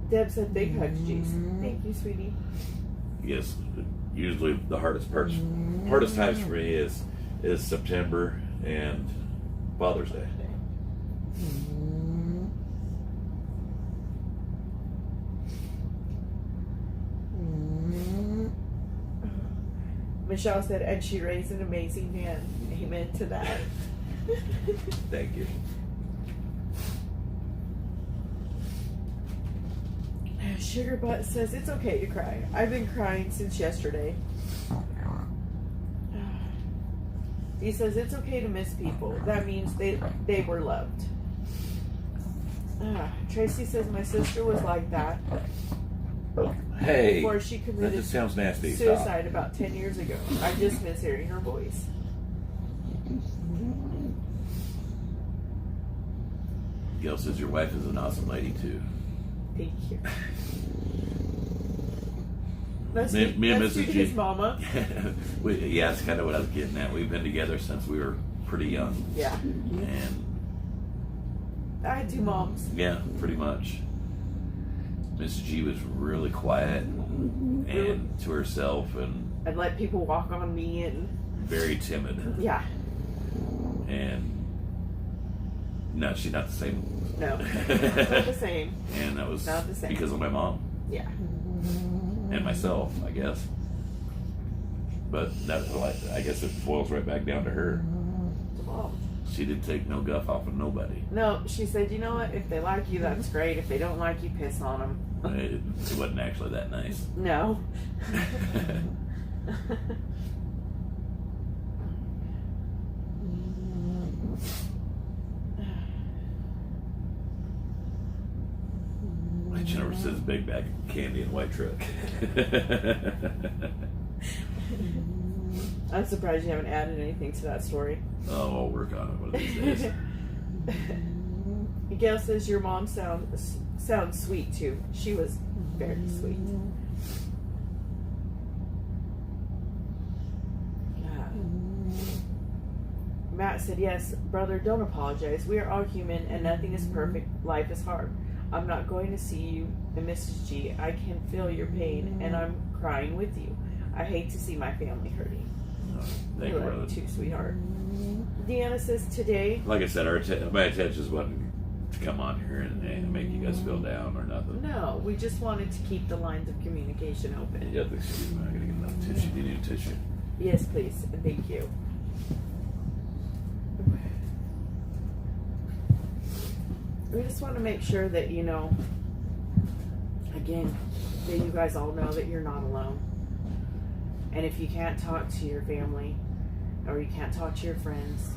Deb said big hugs, G's. Thank you, sweetie. Yes, usually the hardest times for me is September and Father's Day. Michelle said, and she raised an amazing man. Amen to that. Thank you. Sugar Butt says, it's okay to cry. I've been crying since yesterday. He says, it's okay to miss people. That means they were loved. Tracy says, my sister was like that. Hey, before she that committed just sounds nasty. suicide about 10 years ago. I just miss hearing her voice. Gail says your wife is an awesome lady too. Thank you. Let's Me and let's Mrs. do G. his mama. Yeah, that's kind of what I was getting at. We've been together since we were pretty young. Yeah. And I had two moms. yeah, pretty much. Mrs. G was really quiet and to herself and I'd let people walk on me and very timid. yeah. And no, she's not the same. No. Not the same. And that was Not the same. because of my mom Yeah. and myself, I guess. But that, I guess it boils right back down to her. Well, She didn't take no guff off of nobody. no, she said, you know what? If they like you, that's great. If they don't like you, piss on them. It wasn't actually that nice. No. Jennifer says big bag of candy and white truck. I'm surprised you haven't added anything to that story. Oh, I'll work on it one of these days. Gail says your mom sounds sweet too. She was very sweet. Matt said, yes, brother, don't apologize. We are all human and nothing is perfect. Life is hard. I'm not going to see you and Mrs. G. I can feel your pain and I'm crying with you. I hate to see my family hurting. Thank I you, love brother. you too, sweetheart. Deanna says today. Like I said, my intentions wasn't to come on here and make you guys feel down or nothing. No, we just wanted to keep the lines of communication open. Yeah, excuse me, I gotta get enough tissue. Do you need a tissue? Yes, please. And thank you. We just want to make sure that, you know, again, that you guys all know that you're not alone. And if you can't talk to your family, or you can't talk to your friends,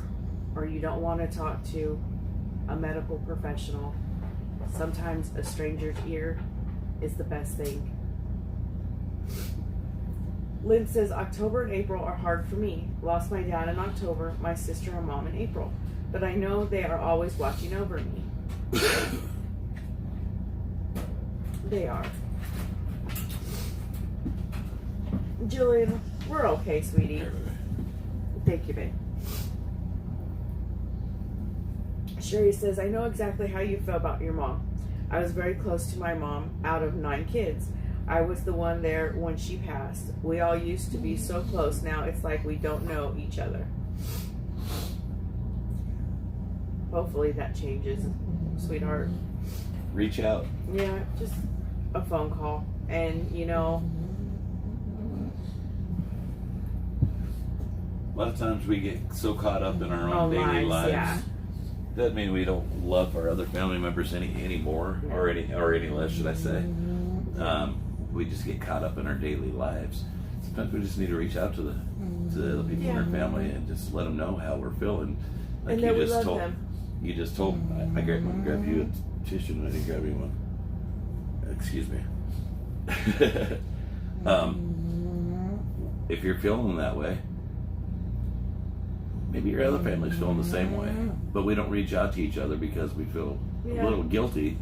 or you don't want to talk to a medical professional, sometimes a stranger's ear is the best thing. Lynn says, October and April are hard for me. Lost my dad in October, my sister and mom in April. But I know they are always watching over me. They are. Jillian, we're okay, sweetie. Thank you, babe. Sherry says, I know exactly how you feel about your mom. I was very close to my mom out of 9 kids. I was the one there when she passed. We all used to be so close. Now it's like we don't know each other. Hopefully that changes, sweetheart. Reach out. Yeah, just a phone call. And, you know, a lot of times we get so caught up in our own daily lives. Yeah. Doesn't mean we don't love our other family members any more, No. or any less, should I say? We just get caught up in our daily lives. Sometimes we just need to reach out to the people in our family and just let them know how we're feeling. Like and you that we just love told, them. you just told. I grabbed you a tissue and I didn't grab you one. Excuse me. If you're feeling that way, maybe your other family's feeling the same way, but we don't reach out to each other because we feel a little guilty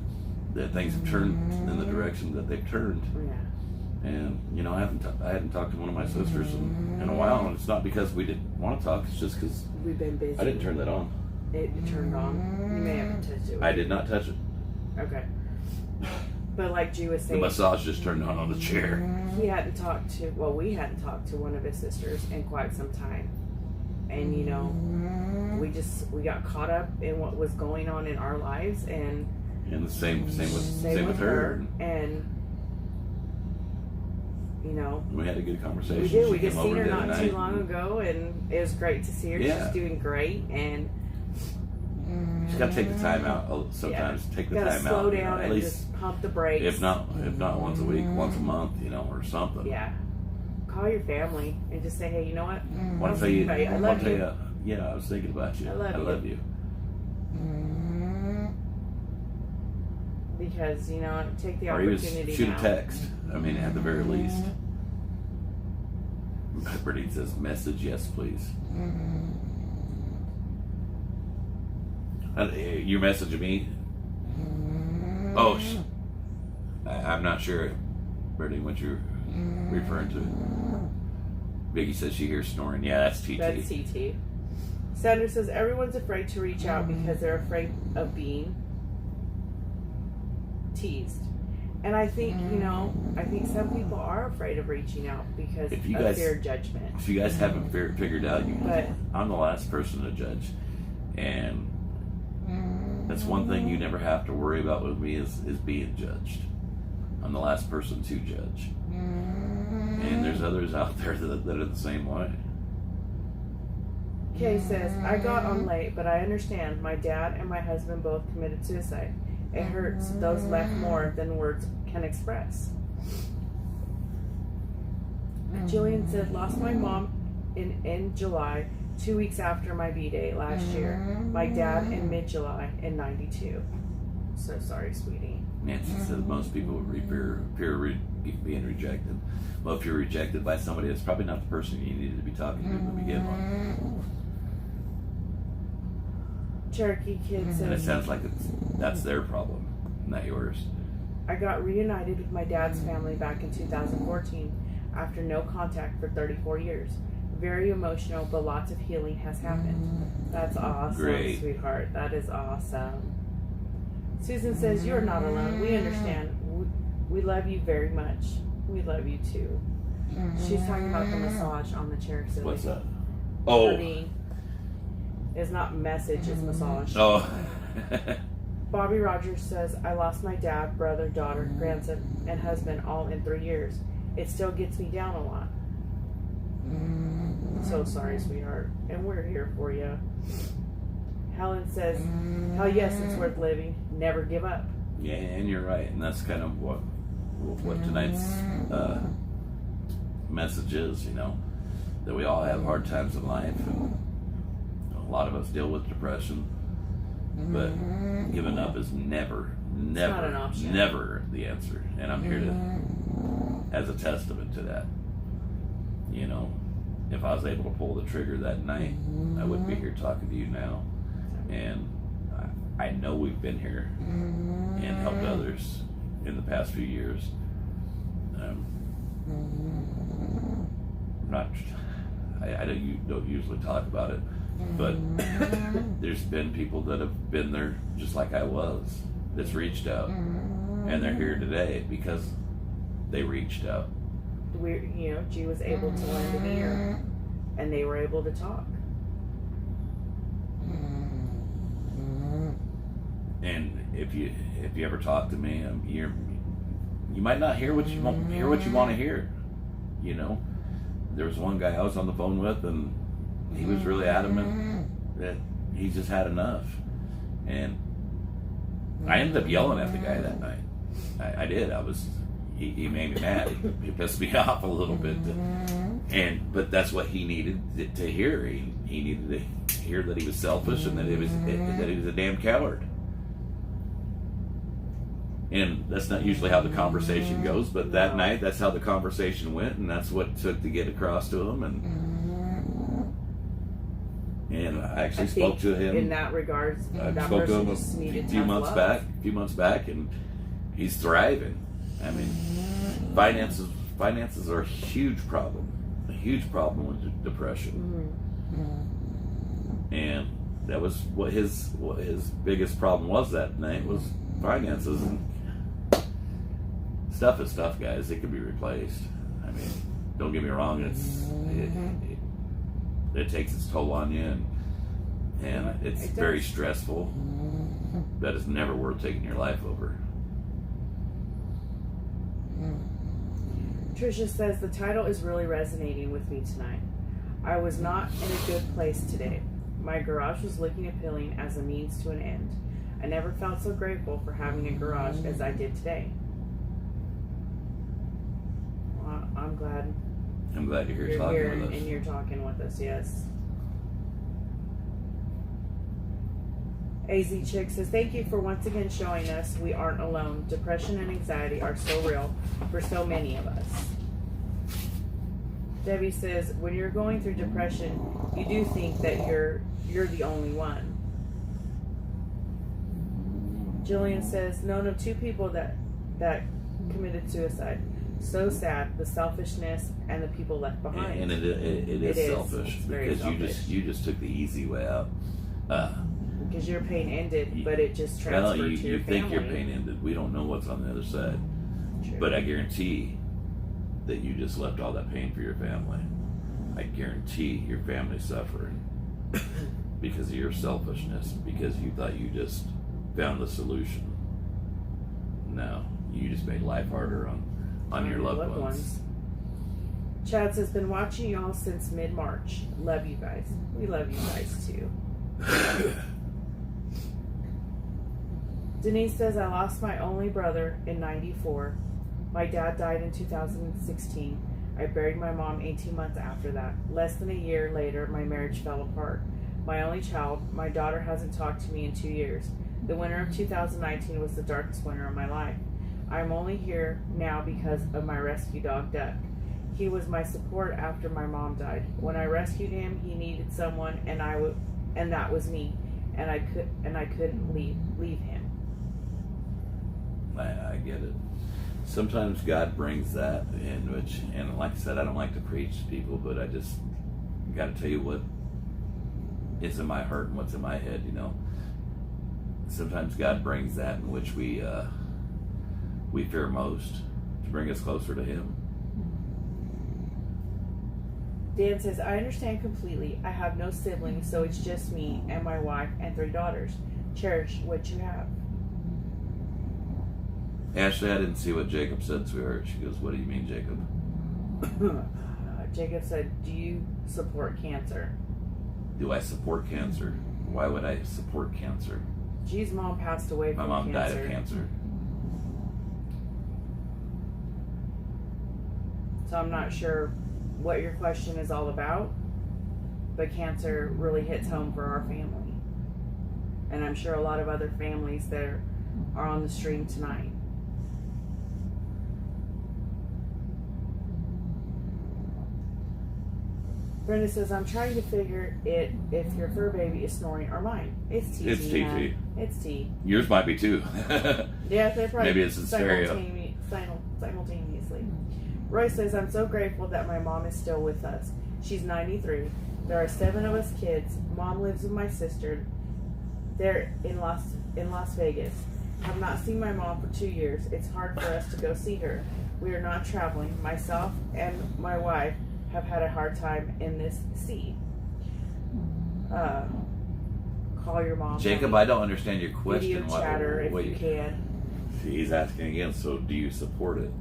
that things have turned in the direction that they've turned. Yeah. And you know, I hadn't talked to one of my sisters in a while, and it's not because we didn't want to talk. It's just because We've been busy. I didn't turn that on. It turned on. You may have touched it. I did not touch it. Okay. But like G was The saying, massage just turned on the chair. we hadn't talked to one of his sisters in quite some time. And you know, we got caught up in what was going on in our lives, and And the same with her. And you know, We had a good conversation. we did. She We just came seen over her the other not too night. long ago, and it was great to see her. Yeah. She's doing great, and Just gotta take the time out. Sometimes take the gotta time slow out. down At and least, just pump the brakes. if not once a week, once a month, or something. Yeah. Call your family and just say, hey, you know what? Want to tell you? I love you. Yeah, I was thinking about you. I love you. you. Because, you know, take the Or even opportunity shoot now. a text. I mean, at the very least. Brittany says, message, yes, please. You're messaging me? Oh, I'm not sure, Brittany, what you're referring to. Biggie says she hears snoring. Yeah, that's TT. That's TT. Sandra says everyone's afraid to reach out because they're afraid of being teased. And I think, I think some people are afraid of reaching out because of fear of judgment. If you guys haven't figured out, But I'm the last person to judge. And that's one thing you never have to worry about with me is being judged. I'm the last person to judge. And there's others out there that are the same way. Kay says, I got on late, but I understand. My dad and my husband both committed suicide. It hurts those left more than words can express. Jillian said, lost my mom in July, 2 weeks after my B-Day last year. My dad in mid-July in 92. So sorry, sweetie. Nancy said most people would fear being rejected. Well, if you're rejected by somebody, it's probably not the person you needed to be talking to begin with. Cherokee Kid And it says, sounds like that's their problem, not yours. I got reunited with my dad's family back in 2014 after no contact for 34 years. Very emotional, but lots of healing has happened. That's awesome, Great. sweetheart. That is awesome. Susan says, you're not alone. We understand. We love you very much. We love you too. She's talking about the massage on the chair. So What's that? Oh. It's not message, it's massage. Oh. Bobby Rogers says, I lost my dad, brother, daughter, grandson, and husband all in 3 years. It still gets me down a lot. So sorry, sweetheart. And we're here for you. Helen says, hell yes, it's worth living. Never give up. Yeah, and you're right. And that's kind of what tonight's message is, you know, that we all have hard times in life. And a lot of us deal with depression. But giving up is never not an option. Never the answer. And I'm here to, as a testament to that. You know, if I was able to pull the trigger that night, I wouldn't be here talking to you now. And I know we've been here and helped others in the past few years. I don't usually talk about it, but there's been people that have been there just like I was, that's reached out, and they're here today because they reached out. G was able to lend an ear, and they were able to talk. And if you ever talk to me, you might not hear what you want to hear. You know, there was one guy I was on the phone with, and he was really adamant that he just had enough. And I ended up yelling at the guy that night. I did. He made me mad. He pissed me off a little bit. But that's what he needed to hear. He needed to hear that he was selfish and that he was a damn coward. And that's not usually how the conversation goes, but that night, that's how the conversation went, and that's what it took to get across to him. And I actually spoke to him in that regards. I spoke to him a few months back, and he's thriving. I mean, finances are a huge problem with depression. And that was what his biggest problem was that night, was finances. And stuff is stuff, guys. It can be replaced. I mean, don't get me wrong. It takes its toll on you, and it's very stressful. That is never worth taking your life over. Tricia says, the title is really resonating with me tonight. I was not in a good place today. My garage was looking appealing as a means to an end. I never felt so grateful for having a garage as I did today. Well, I'm glad. I'm glad you're here talking with us. And you're talking with us, yes. AZ Chick says, thank you for once again showing us we aren't alone. Depression and anxiety are so real for so many of us. Debbie says, when you're going through depression, you do think that you're the only one. Jillian says, known of 2 people that committed suicide. So sad, the selfishness and the people left behind. And it is selfish, because selfish. you just took the easy way out. Because your pain ended, but it just transferred to your family. You think your pain ended. We don't know what's on the other side. True. But I guarantee that you just left all that pain for your family. I guarantee your family's suffering because of your selfishness, because you thought you just found the solution. No, you just made life harder on your loved ones. Chad says, been watching y'all since mid-March. Love you guys. We love you guys too. Denise says, I lost my only brother in 94. My dad died in 2016. I buried my mom 18 months after that. Less than a year later, my marriage fell apart. My only child, my daughter, hasn't talked to me in 2 years. The winter of 2019 was the darkest winter of my life. I'm only here now because of my rescue dog, Duck. He was my support after my mom died. When I rescued him, he needed someone, and that was me. And I couldn't leave him. I get it. Sometimes God brings that in, and like I said, I don't like to preach to people, but I just got to tell you what is in my heart and what's in my head. You know, sometimes God brings that in which we fear most to bring us closer to Him. Dan says, I understand completely. I have no siblings, so it's just me and my wife and 3 daughters. Cherish what you have. Ashley, I didn't see what Jacob said to her. She goes, what do you mean, Jacob? Jacob said, do you support cancer? Do I support cancer? Why would I support cancer? G's mom passed away My from mom cancer. died of cancer. So I'm not sure what your question is all about, but cancer really hits home for our family. And I'm sure a lot of other families that are on the stream tonight. Brenda says, I'm trying to figure it if your fur baby is snoring or mine. It's TT. It's TT. It's T. Yours might be too. Yeah, they're probably Maybe it's in stereo. Simultaneously. Roy says, I'm so grateful that my mom is still with us. She's 93. There are 7 of us kids. Mom lives with my sister. They're in Las Vegas. Have not seen my mom for 2 years. It's hard for us to go see her. We are not traveling. Myself and my wife have had a hard time in this sea. Call your mom. Jacob, honey. I don't understand your question. Video chatter if you can. He's asking again, so do you support it?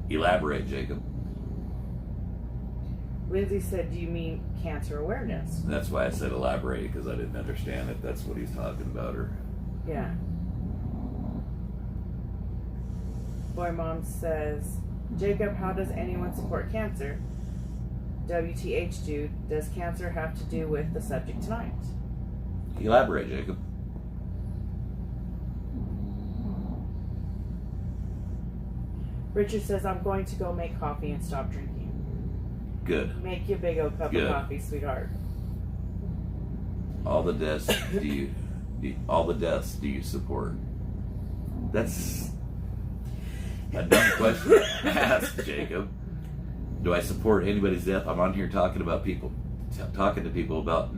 Elaborate, Jacob. Lindsay said, do you mean cancer awareness? That's why I said elaborate, because I didn't understand if that's what he's talking about. Or Yeah. Boy Mom says, Jacob, how does anyone support cancer? WTH, dude. Does cancer have to do with the subject tonight? Elaborate, Jacob. Richard says, I'm going to go make coffee and stop drinking. Good. Make you a big old cup Good. of coffee, sweetheart. All the deaths do you support? That's a dumb question to ask, Jacob. Do I support anybody's death? I'm on here talking about people, talking to people about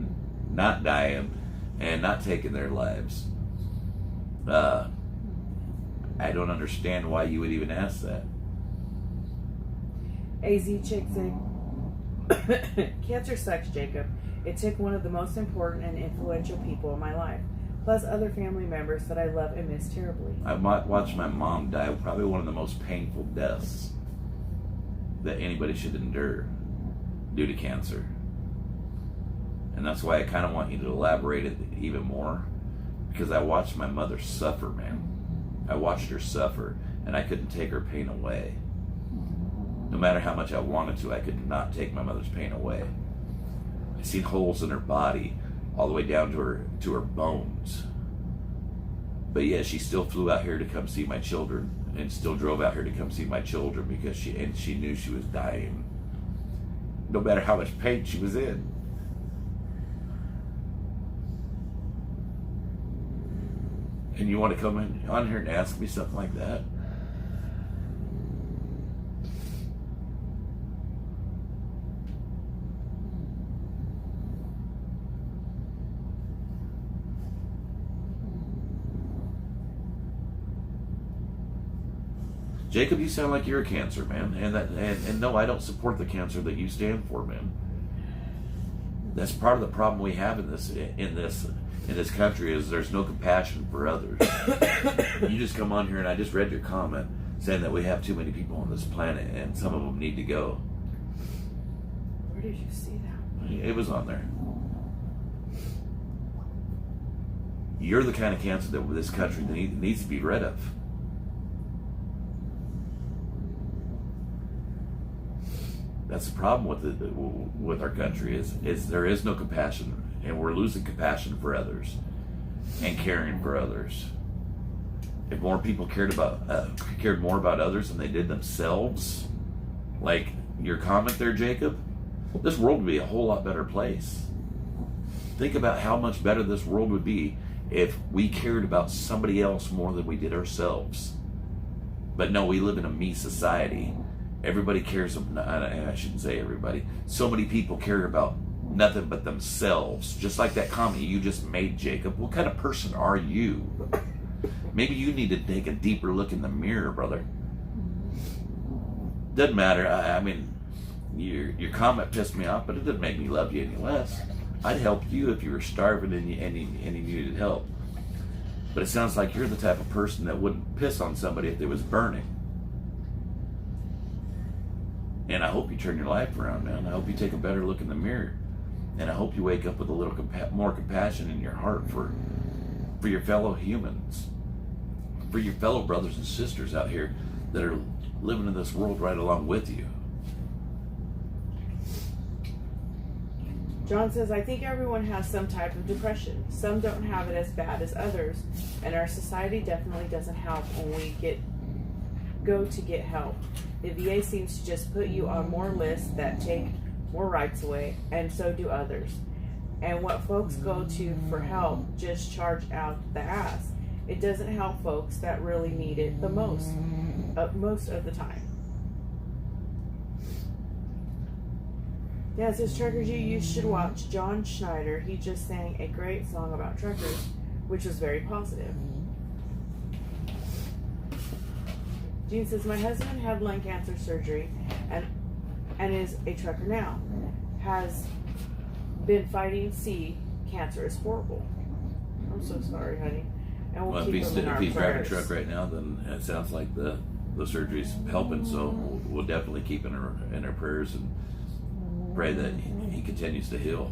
not dying and not taking their lives. I don't understand why you would even ask that. AZ Chick said, cancer sucks, Jacob. It took one of the most important and influential people in my life, plus other family members that I love and miss terribly. I watched my mom die, probably one of the most painful deaths that anybody should endure due to cancer. And that's why I kind of want you to elaborate it even more, because I watched my mother suffer, man. I watched her suffer, and I couldn't take her pain away. No matter how much I wanted to, I could not take my mother's pain away. I seen holes in her body all the way down to her bones. But yeah, she still flew out here to come see my children, and still drove out here to come see my children because she knew she was dying. No matter how much pain she was in. And you want to come in on here and ask me something like that? Jacob, you sound like you're a cancer, man, and no, I don't support the cancer that you stand for, man. That's part of the problem we have in this country is there's no compassion for others. You just come on here, and I just read your comment saying that we have too many people on this planet, and some of them need to go. Where did you see that? It was on there. You're the kind of cancer that this country needs to be rid of. That's the problem with our country is there is no compassion, and we're losing compassion for others and caring for others. If more people cared more about others than they did themselves, like your comment there, Jacob, this world would be a whole lot better place. Think about how much better this world would be if we cared about somebody else more than we did ourselves. But no, we live in a me society. Everybody cares, I shouldn't say everybody. So many people care about nothing but themselves. Just like that comment you just made, Jacob. What kind of person are you? Maybe you need to take a deeper look in the mirror, brother. Doesn't matter. I mean, your comment pissed me off, but it didn't make me love you any less. I'd help you if you were starving and you needed help. But it sounds like you're the type of person that wouldn't piss on somebody if they was burning. And I hope you turn your life around, man. I hope you take a better look in the mirror. And I hope you wake up with a little more compassion in your heart for your fellow humans, for your fellow brothers and sisters out here that are living in this world right along with you. John says, I think everyone has some type of depression. Some don't have it as bad as others, and our society definitely doesn't help when we go to get help. The VA seems to just put you on more lists that take more rights away, and so do others. And what folks go to for help just charge out the ass. It doesn't help folks that really need it the most of the time. Yeah, it says, Truckers, you should watch John Schneider. He just sang a great song about truckers, which was very positive. Jean says, my husband had lung cancer surgery and is a trucker now. Has been fighting C. Cancer is horrible. I'm so sorry, honey. And we'll keep him in our if he's driving a prayers. truck right now, then it sounds like the surgery's helping. So we'll definitely keep in our prayers and pray that he continues to heal.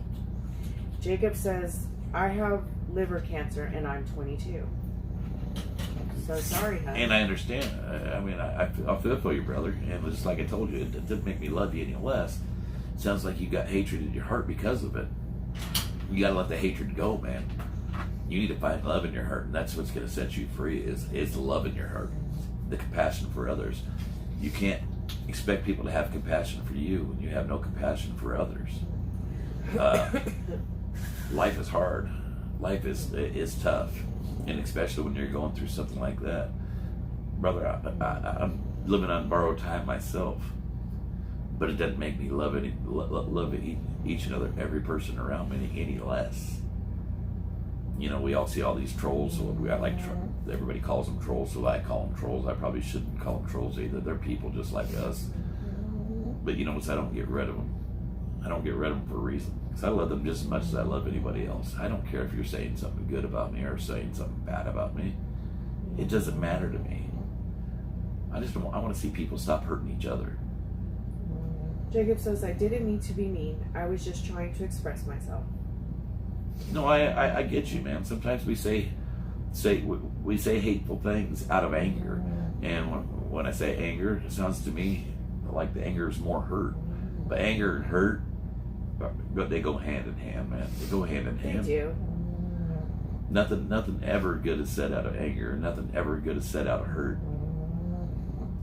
Jacob says, I have liver cancer and I'm 22. So sorry, honey. And I understand. I mean, I feel for you, brother. And just like I told you, it didn't make me love you any less. It sounds like you got hatred in your heart because of it. You got to let the hatred go, man. You need to find love in your heart, and that's what's going to set you free. Is the love in your heart, the compassion for others. You can't expect people to have compassion for you when you have no compassion for others. Life is hard. Life is tough, and especially when you're going through something like that, brother. I'm living on borrowed time myself, but it doesn't make me love each and every person around me any less. You know, we all see all these trolls. So everybody calls them trolls, so I call them trolls. I probably shouldn't call them trolls either. They're people just like us. But you know what? I don't get rid of them. I don't get rid of them for a reason. Because I love them just as much as I love anybody else. I don't care if you're saying something good about me or saying something bad about me. It doesn't matter to me. I want to see people stop hurting each other. Jacob says, I didn't mean to be mean. I was just trying to express myself. No, I get you, man. Sometimes we say hateful things out of anger, and when I say anger, it sounds to me like the anger is more hurt. But anger and hurt, they go hand in hand, man. They go hand in hand. They do. Nothing ever good is said out of anger. Nothing ever good is said out of hurt.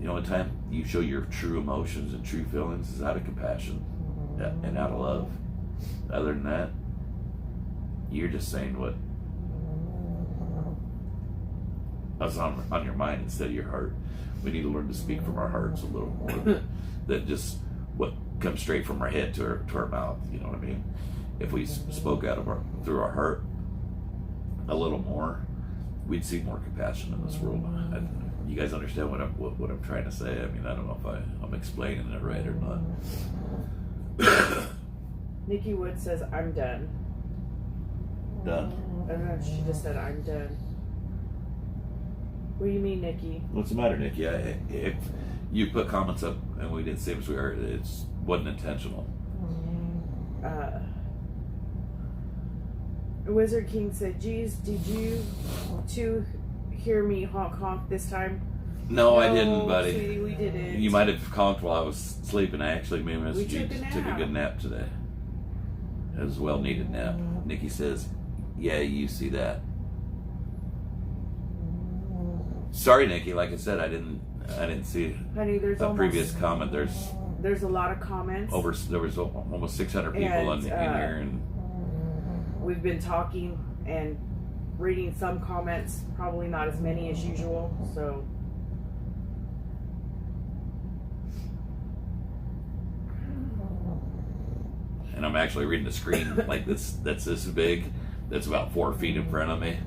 The only time you show your true emotions and true feelings is out of compassion and out of love. Other than that, you're just saying what was on your mind instead of your heart. We need to learn to speak from our hearts a little more than just what comes straight from our head to our mouth. You know what I mean? If we spoke out of through our heart a little more, we'd see more compassion in this world. You guys understand what I'm trying to say? I mean, I don't know if I'm explaining it right or not. Nikki Wood says, I'm done. Done? I don't know, she just said, I'm done. What do you mean, Nikki? What's the matter, Nikki? If you put comments up and we didn't say what we are, it wasn't intentional. Wizard King said, geez, did you two hear me honk this time? No, I didn't, buddy. Sweetie, we didn't. You might have honked while I was sleeping. I actually took a good nap today. It was a well-needed nap. Nikki says, yeah, you see that. Sorry, Nikki. Like I said, I didn't see Honey, there's a previous comment. There's a lot of comments. There was almost 600 people in here, and we've been talking and reading some comments. Probably not as many as usual. So. And I'm actually reading the screen like this. That's this big. That's about 4 feet in front of me.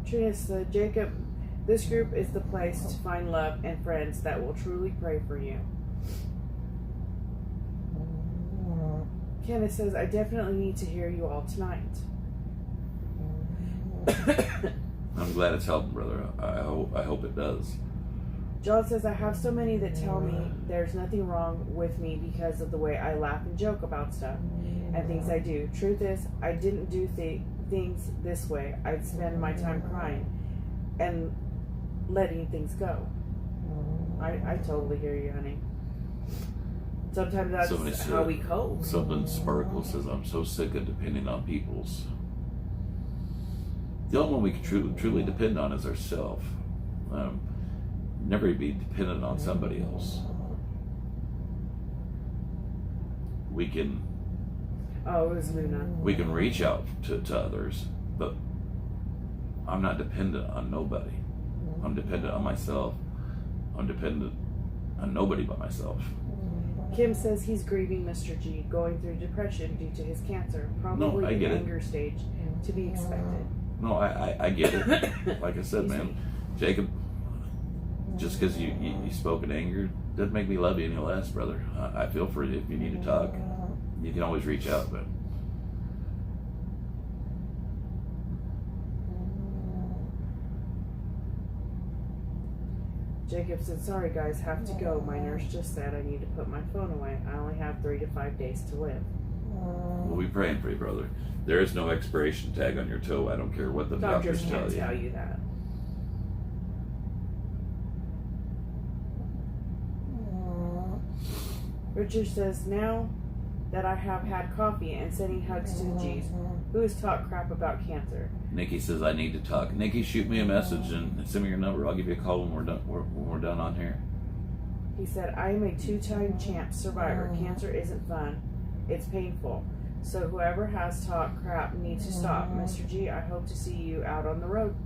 Trina said, Jacob, this group is the place to find love and friends that will truly pray for you. Kenneth says, I definitely need to hear you all tonight. I'm glad it's helping, brother. I hope it does. John says, I have so many that tell me there's nothing wrong with me because of the way I laugh and joke about stuff and things I do. Truth is, I didn't do things this way. I'd spend my time crying and letting things go. I totally hear you, honey. Sometimes that's how we cope. Something Sparkle says, I'm so sick of depending on people's. The only one we can truly depend on is ourselves. Never be dependent on somebody else. We can. Oh, it was Luna. We can reach out to others, but I'm not dependent on nobody. I'm dependent on myself. I'm dependent on nobody but myself. Kim says he's grieving Mr. G, going through depression due to his cancer, probably I get in it. anger stage, to be expected. No, I get it. Like I said, man, Jacob, just because you spoke in anger doesn't make me love you any less, brother. I feel for you. If you need to talk, you can always reach out, but Jacob said, sorry guys, have to go. My nurse just said I need to put my phone away. I only have 3 to 5 days to live. we'll be praying for you, brother. There is no expiration tag on your toe. I don't care what the doctors can't tell you that. Richard says, now that I have had coffee and sending hugs to the G's, who has talked crap about cancer? Nikki says I need to talk. Nikki, shoot me a message and send me your number. I'll give you a call when we're done. When we're done on here. He said, I am a 2-time champ survivor. Cancer isn't fun. It's painful. So whoever has talked crap needs to stop. Mr. G, I hope to see you out on the road.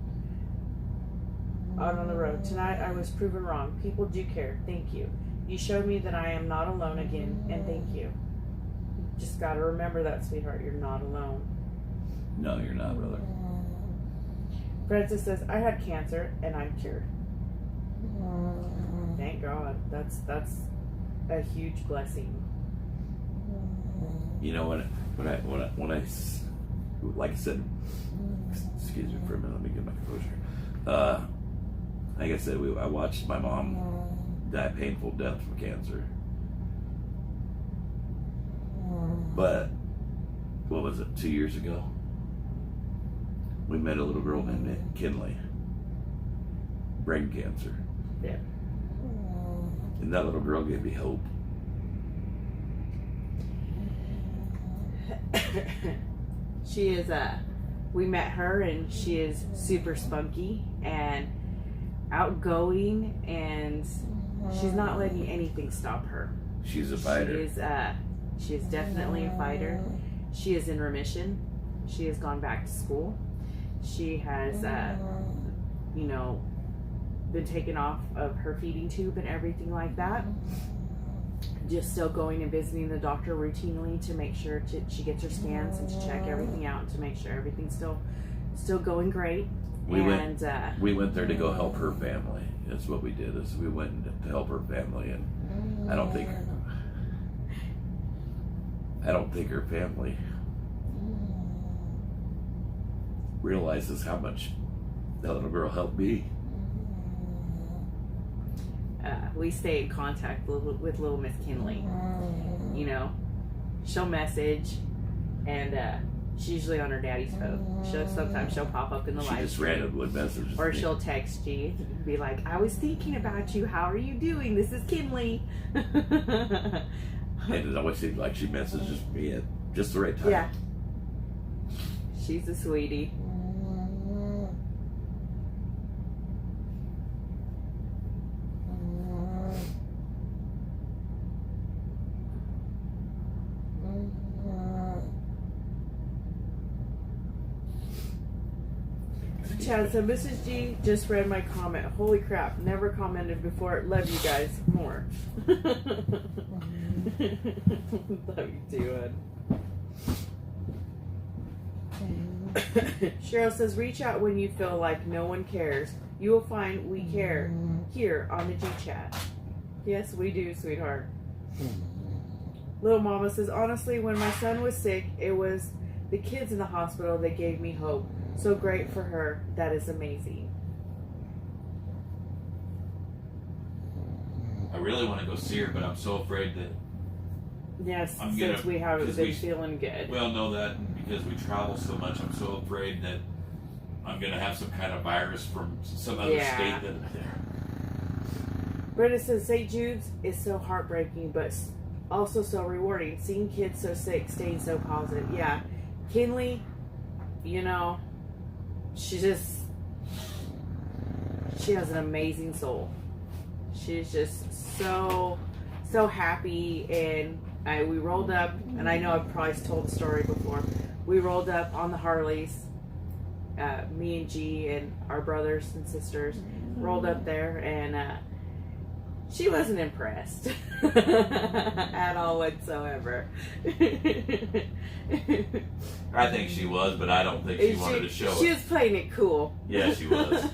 Out on the road. Tonight I was proven wrong. People do care. Thank you. You showed me that I am not alone again, and thank you. Just got to remember that, sweetheart. You're not alone. No, you're not, brother. Francis says, I had cancer, and I'm cured. Thank God. That's a huge blessing. You know, when I like I said, excuse me for a minute, let me get my composure. Like I said, I watched my mom die a painful death from cancer. But what was it, 2 years ago? We met a little girl named Kinley. Brain cancer. Yeah. And that little girl gave me hope. She is we met her, and she is super spunky and outgoing, and she's not letting anything stop her. She's a fighter. She is definitely a fighter. She is in remission. She has gone back to school. She has been taken off of her feeding tube and everything like that. Just still going and visiting the doctor routinely to make sure she gets her scans and to check everything out and to make sure everything's still going great. We went there to go help her family. That's what we did. Is we went to help her family, and I don't think her family realizes how much that little girl helped me. We stay in contact with little Miss Kinley. You know, she'll message, and she's usually on her daddy's phone. Sometimes she'll pop up in the live She just stream. randomly messages Or me. she'll text you and be like, I was thinking about you. How are you doing? This is Kinley. And it always seems like she messages me at just the right time. Yeah. She's a sweetie. Chad said, Mrs. G just read my comment. Holy crap, never commented before. Love you guys more. Love you too, Ed. Cheryl says, reach out when you feel like no one cares. You will find we care here on the G chat. Yes, we do, sweetheart. Little Mama says, honestly, when my son was sick, it was the kids in the hospital that gave me hope. So great for her. That is amazing. I really want to go see her, but I'm so afraid that. Yes, I'm since gonna- we haven't 'cause been we- feeling good. Well, know that because we travel so much, I'm so afraid that I'm gonna have some kind of virus from some other Yeah. state that. Brenda says, St. Jude's is so heartbreaking, but also so rewarding. Seeing kids so sick, staying so positive. Yeah. Kinley, you know, she has an amazing soul. She's just so happy. And we rolled up, and I know I've probably told the story before. We rolled up on the Harleys, me and G and our brothers and sisters rolled up there, and she wasn't impressed at all whatsoever. I think she was, but I don't think she wanted to show She it. was playing it cool. Yeah, she was.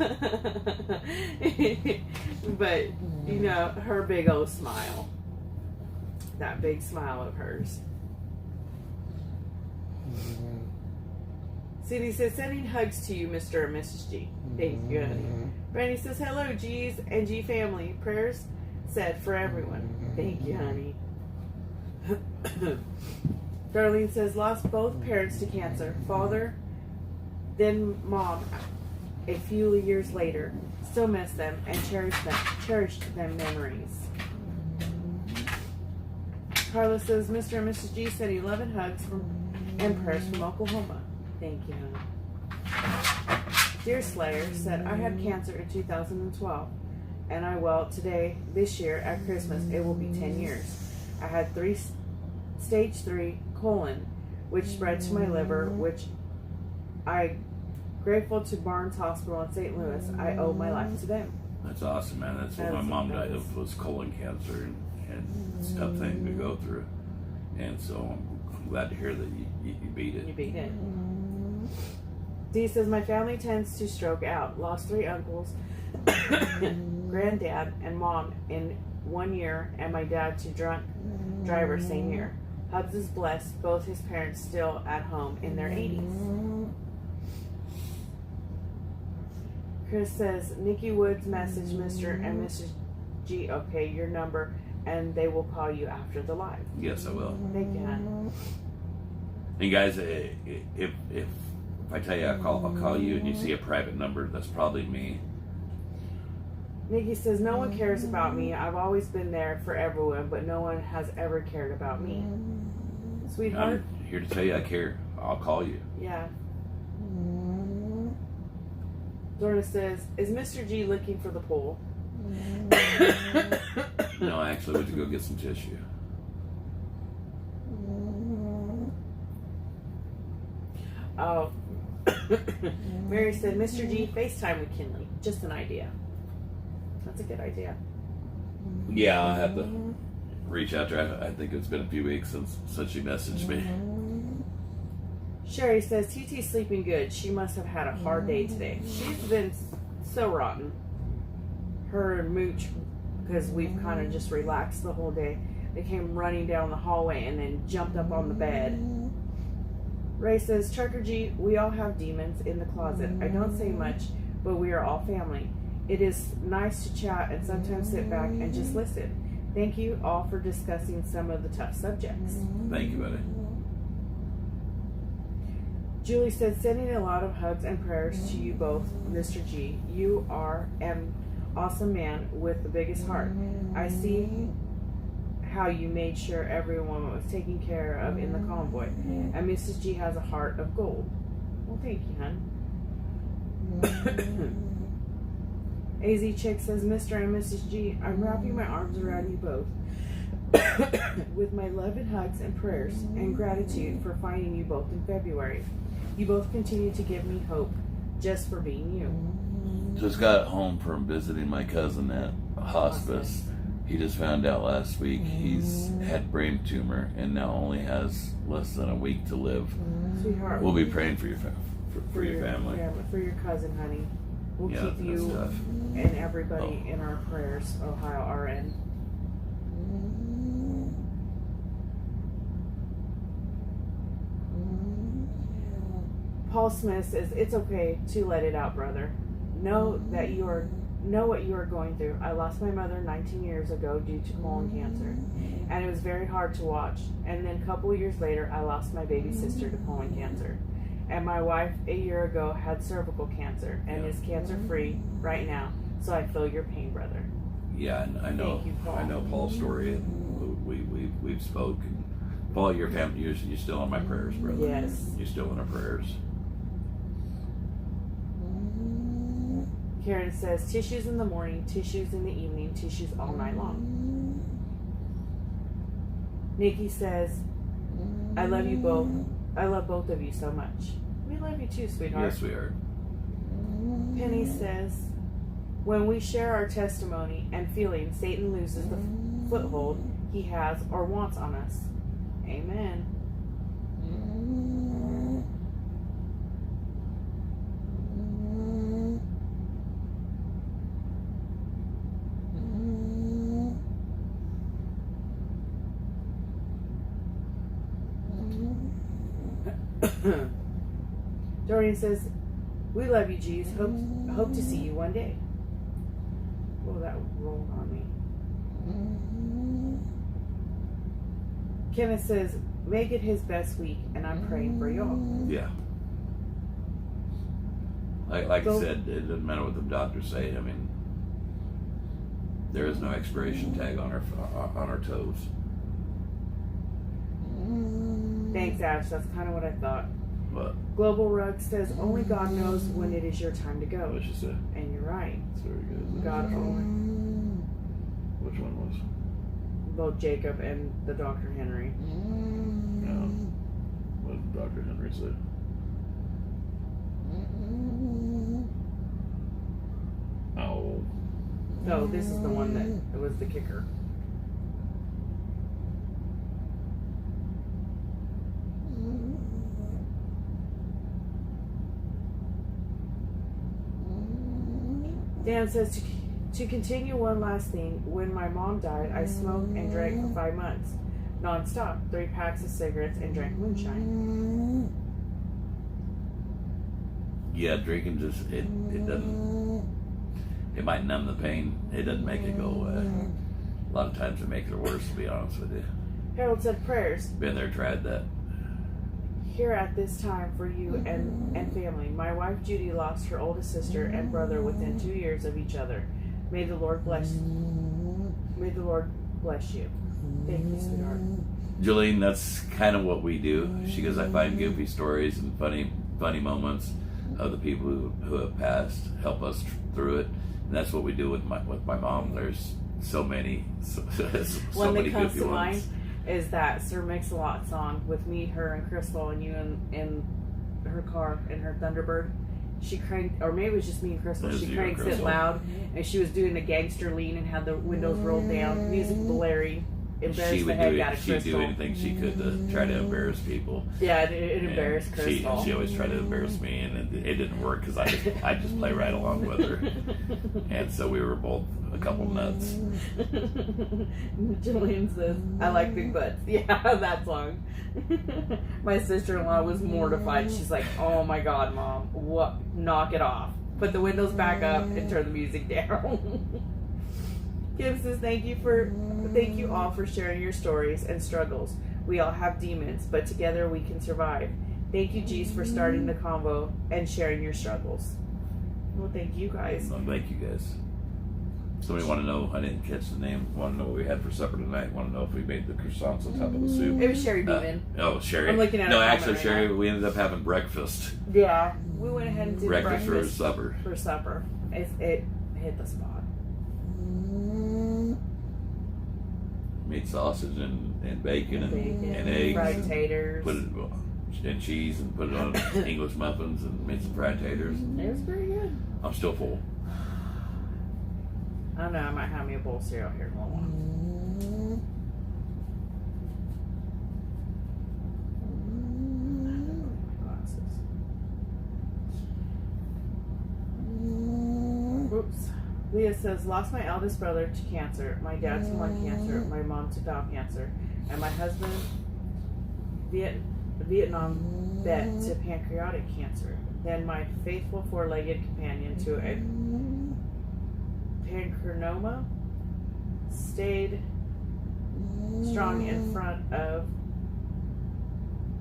But, you know, her big old smile. That big smile of hers. Cindy says, sending hugs to you, Mr. and Mrs. G. Thank you, honey. Brandy says, hello, G's and G family. Prayers said for everyone. Thank you, honey. Darlene says, lost both parents to cancer. Father, then mom, a few years later. Still miss them and cherished them memories. Carla says, Mr. and Mrs. G sending love and hugs and prayers from Oklahoma. Thank you, honey. Dear Slayer said, I had cancer in 2012, and this year at Christmas, it will be 10 years. I had stage 3 colon, which spread to my liver, which I grateful to Barnes Hospital in St. Louis. I owe my life to them. That's awesome, man. That's what my mom died of, was colon cancer, and it's a tough thing to go through. And so I'm glad to hear that you beat it. You beat it. Dee says, my family tends to stroke out. Lost 3 uncles, granddad, and mom in 1 year, and my dad to drunk driver same year. Hubs is blessed, both his parents still at home in their 80s. Chris says, Nikki Woods message Mr. and Mrs. G, okay, your number, and they will call you after the live. Yes, I will. Thank you, hon. And guys, if I tell you I'll call you and you see a private number, that's probably me. Nikki says, no one cares about me. I've always been there for everyone, but no one has ever cared about me. Sweetheart? I'm here to tell you I care. I'll call you. Yeah. Lorna says, is Mr. G looking for the pool? No, I actually went to go get some tissue. Oh. Mary said, Mr. G, FaceTime with Kinley. Just an idea. That's a good idea. Yeah, I'll have to reach out to her. I think it's been a few weeks since she messaged me. Sherry says, TT's sleeping good. She must have had a hard day today. She's been so rotten. Her and Mooch, because we've kind of just relaxed the whole day. They came running down the hallway and then jumped up on the bed. Ray says, Trucker G, we all have demons in the closet. I don't say much, but we are all family. It is nice to chat and sometimes sit back and just listen. Thank you all for discussing some of the tough subjects. Thank you, buddy. Julie said, sending a lot of hugs and prayers to you both, Mr. G. You are an awesome man with the biggest heart. I see how you made sure everyone was taken care of in the convoy. And Mrs. G has a heart of gold. Well, thank you, hon. AZ Chick says, Mr. and Mrs. G, I'm wrapping my arms around you both with my love and hugs and prayers and gratitude for finding you both in February. You both continue to give me hope just for being you. Just got home from visiting my cousin at hospice. He just found out last week he's had brain tumor and now only has less than a week to live. Sweetheart. We'll be praying for for your family. Yeah, but for your cousin, honey. We'll Yeah, keep that's you tough. and everybody in our prayers, Ohio RN. Paul Smith says, it's okay to let it out, brother. Know what you are going through. I lost my mother 19 years ago due to colon cancer, and it was very hard to watch. And then a couple of years later, I lost my baby sister to colon cancer. And my wife a year ago had cervical cancer and is cancer free right now. So I feel your pain, brother. Yeah, and I know. Thank you, Paul. I know Paul's story, and we've spoken. Paul, your family, you're still in my prayers, brother. Yes. You're still in our prayers. Karen says, tissues in the morning, tissues in the evening, tissues all night long. Nikki says, I love you both. I love both of you so much. We love you too, sweetheart. Yes, we are. Penny says, when we share our testimony and feelings, Satan loses the foothold he has or wants on us. Amen. Dorian says, we love you, G's. Hope to see you one day. Oh, that rolled on me. Kenneth says, make it his best week, and I'm praying for y'all. Yeah. Like I said, it doesn't matter what the doctors say. I mean, there is no expiration tag on our toes. Thanks, Ash. That's kind of what I thought. But Global Rug says, only God knows when it is your time to go. what she said. And you're right. That's very good. God only. Which one was? Both Jacob and the Dr. Henry. No. What did Dr. Henry say? Oh. No, this is the one that was the kicker. Dan says, to continue one last thing, when my mom died, I smoked and drank for 5 months, non-stop, 3 packs of cigarettes and drank moonshine. Yeah, drinking just, it doesn't, it might numb the pain. It doesn't make it go away. A lot of times it makes it worse, to be honest with you. Harold said, prayers. Been there, tried that. Here at this time for you and family. My wife Judy lost her oldest sister and brother within 2 years of each other. May the Lord bless you. May the Lord bless you. Thank you, sweetheart. Jolene, that's kind of what we do. She goes, I find goofy stories and funny moments of the people who have passed, help us through it. And that's what we do with my mom. There's so many, so One many that comes goofy to ones. mind is that Sir Mix-a-Lot song with me, her, and Crystal, and you in her car in her Thunderbird. She cranked, or maybe it was just me and Crystal. She cranks it loud, and she was doing a gangster lean and had the windows rolled down, music blaring, embarrassed the heck out of Crystal. She'd do anything she could to try to embarrass people. Yeah, it embarrassed Crystal. She always tried to embarrass me, and it didn't work because I just play right along with her, and so we were both a couple nuts. Jillian says, I like big butts. Yeah, that song. My sister-in-law was mortified. She's like, oh my God, Mom, what? Knock it off. Put the windows back up and turn the music down. Kim says, thank you all for sharing your stories and struggles. We all have demons, but together we can survive. Thank you, G's, for starting the convo and sharing your struggles. Well, thank you guys. Well, thank you guys. Somebody want to know, I didn't catch the name, want to know what we had for supper tonight, want to know if we made the croissants on top of the soup. It was Sherry Beeman. Oh, Sherry. I'm looking at No, a comment actually, right Sherry, now. we ended up having breakfast. Yeah, we went ahead and did Breakfast for breakfast supper. For supper. It hit the spot. Made sausage and bacon and eggs. Fried taters. Put it and cheese and put it on English muffins and made some fried taters. It was pretty good. I'm still full. I don't know, I might have me a bowl of cereal here in a little while. Leah says, lost my eldest brother to cancer, my dad to lung cancer, my mom to bowel cancer, and my husband, Vietnam vet, to pancreatic cancer. Then my faithful four-legged companion to a pancreanoma stayed strong in front of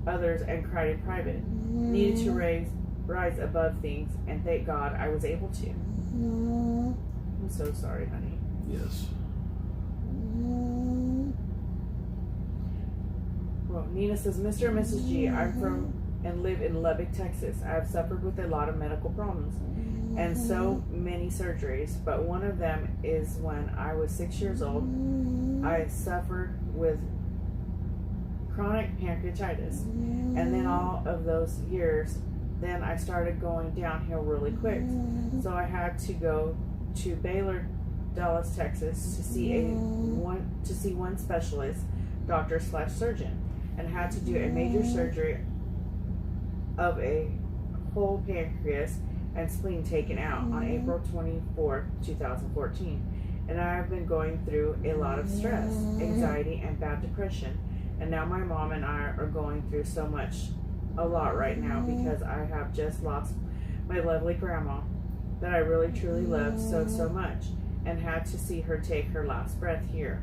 others and cried in private. Needed to rise above things, and thank God I was able to. I'm so sorry, honey. Yes. Well, Nina says, Mr. and Mrs. G, I'm from and live in Lubbock, Texas. I have suffered with a lot of medical problems and so many surgeries, but one of them is when I was 6 years old, I suffered with chronic pancreatitis, and then all of those years, then I started going downhill really quick, so I had to go to Baylor, Dallas, Texas to see one specialist, doctor/surgeon, and had to do a major surgery of a whole pancreas and spleen taken out on April 24, 2014. And I have been going through a lot of stress, anxiety, and bad depression. And now my mom and I are going through a lot right now, because I have just lost my lovely grandma that I really truly loved so much, and had to see her take her last breath here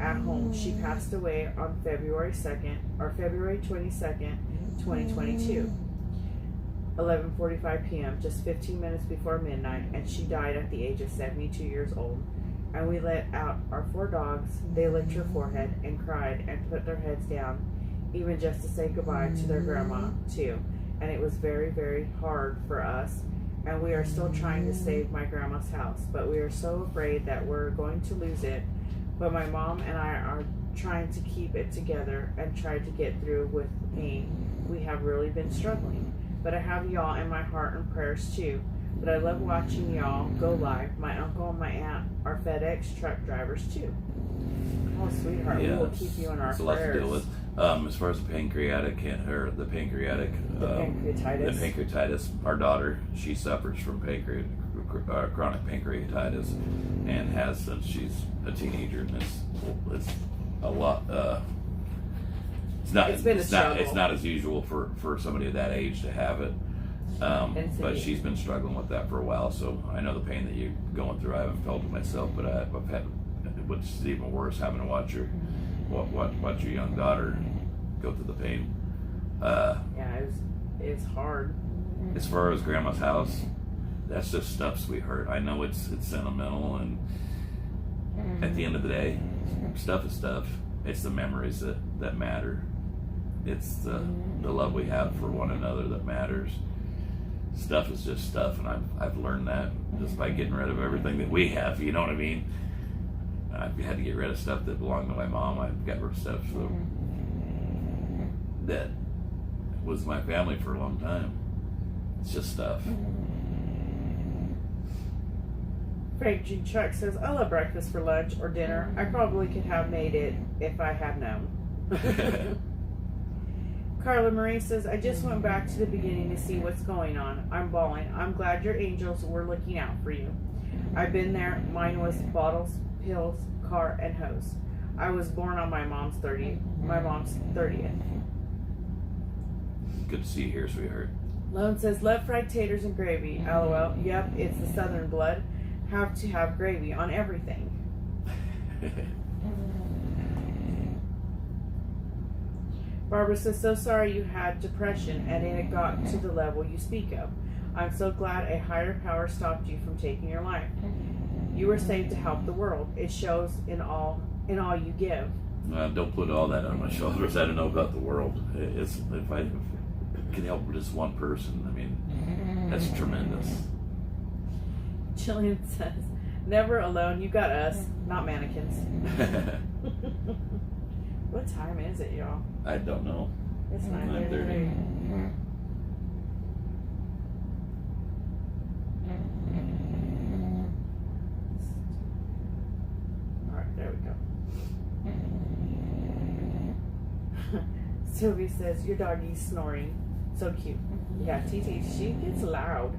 at home. She passed away on February 22nd, 2022, 11:45 p.m., just 15 minutes before midnight, and she died at the age of 72 years old. And we let out our 4 dogs. They licked her forehead and cried and put their heads down, even just to say goodbye to their grandma too. And it was very, very hard for us. And we are still trying to save my grandma's house, but we are so afraid that we're going to lose it. But my mom and I are trying to keep it together and try to get through with the pain. We have really been struggling. But I have y'all in my heart and prayers too. But I love watching y'all go live. My uncle and my aunt are FedEx truck drivers too. Oh, sweetheart, we will keep you in our prayers. It's a lot to deal with. As far as the pancreatitis, our daughter, she suffers from chronic pancreatitis, and has since she's a teenager. And it's a lot. It's not as usual for somebody of that age to have it. But she's been struggling with that for a while, so I know the pain that you're going through. I haven't felt it myself, but I've had, which is even worse, having to watch your young daughter go through the pain. It's hard. As far as grandma's house, that's just stuff, sweetheart. I know it's sentimental, and at the end of the day, stuff is stuff. It's the memories that matter. It's the love we have for one another that matters. Stuff is just stuff, and I've learned that just by getting rid of everything that we have. You know what I mean? I've had to get rid of stuff that belonged to my mom. I've got rid of stuff that was my family for a long time. It's just stuff. Frank G. Chuck says, I love breakfast for lunch or dinner. I probably could have made it if I had known. Carla Marie says, I just went back to the beginning to see what's going on. I'm bawling. I'm glad your angels were looking out for you. I've been there. Mine was bottles, pills, car, and hose. I was born on my mom's 30th. Good to see you here, sweetheart. Lone says, love fried taters and gravy. LOL. Yep, it's the southern blood. Have to have gravy on everything. Barbara says, so sorry you had depression and it got to the level you speak of. I'm so glad a higher power stopped you from taking your life. You were saved to help the world. It shows in all you give. Don't put all that on my shoulders. I don't know about the world. If I can help just one person, I mean, that's tremendous. Jillian says, never alone. You got us, not mannequins. What time is it, y'all? I don't know. It's 9:30. Alright, there we go. Sylvie says, your doggy's snoring. So cute. Yeah, TT, she gets loud.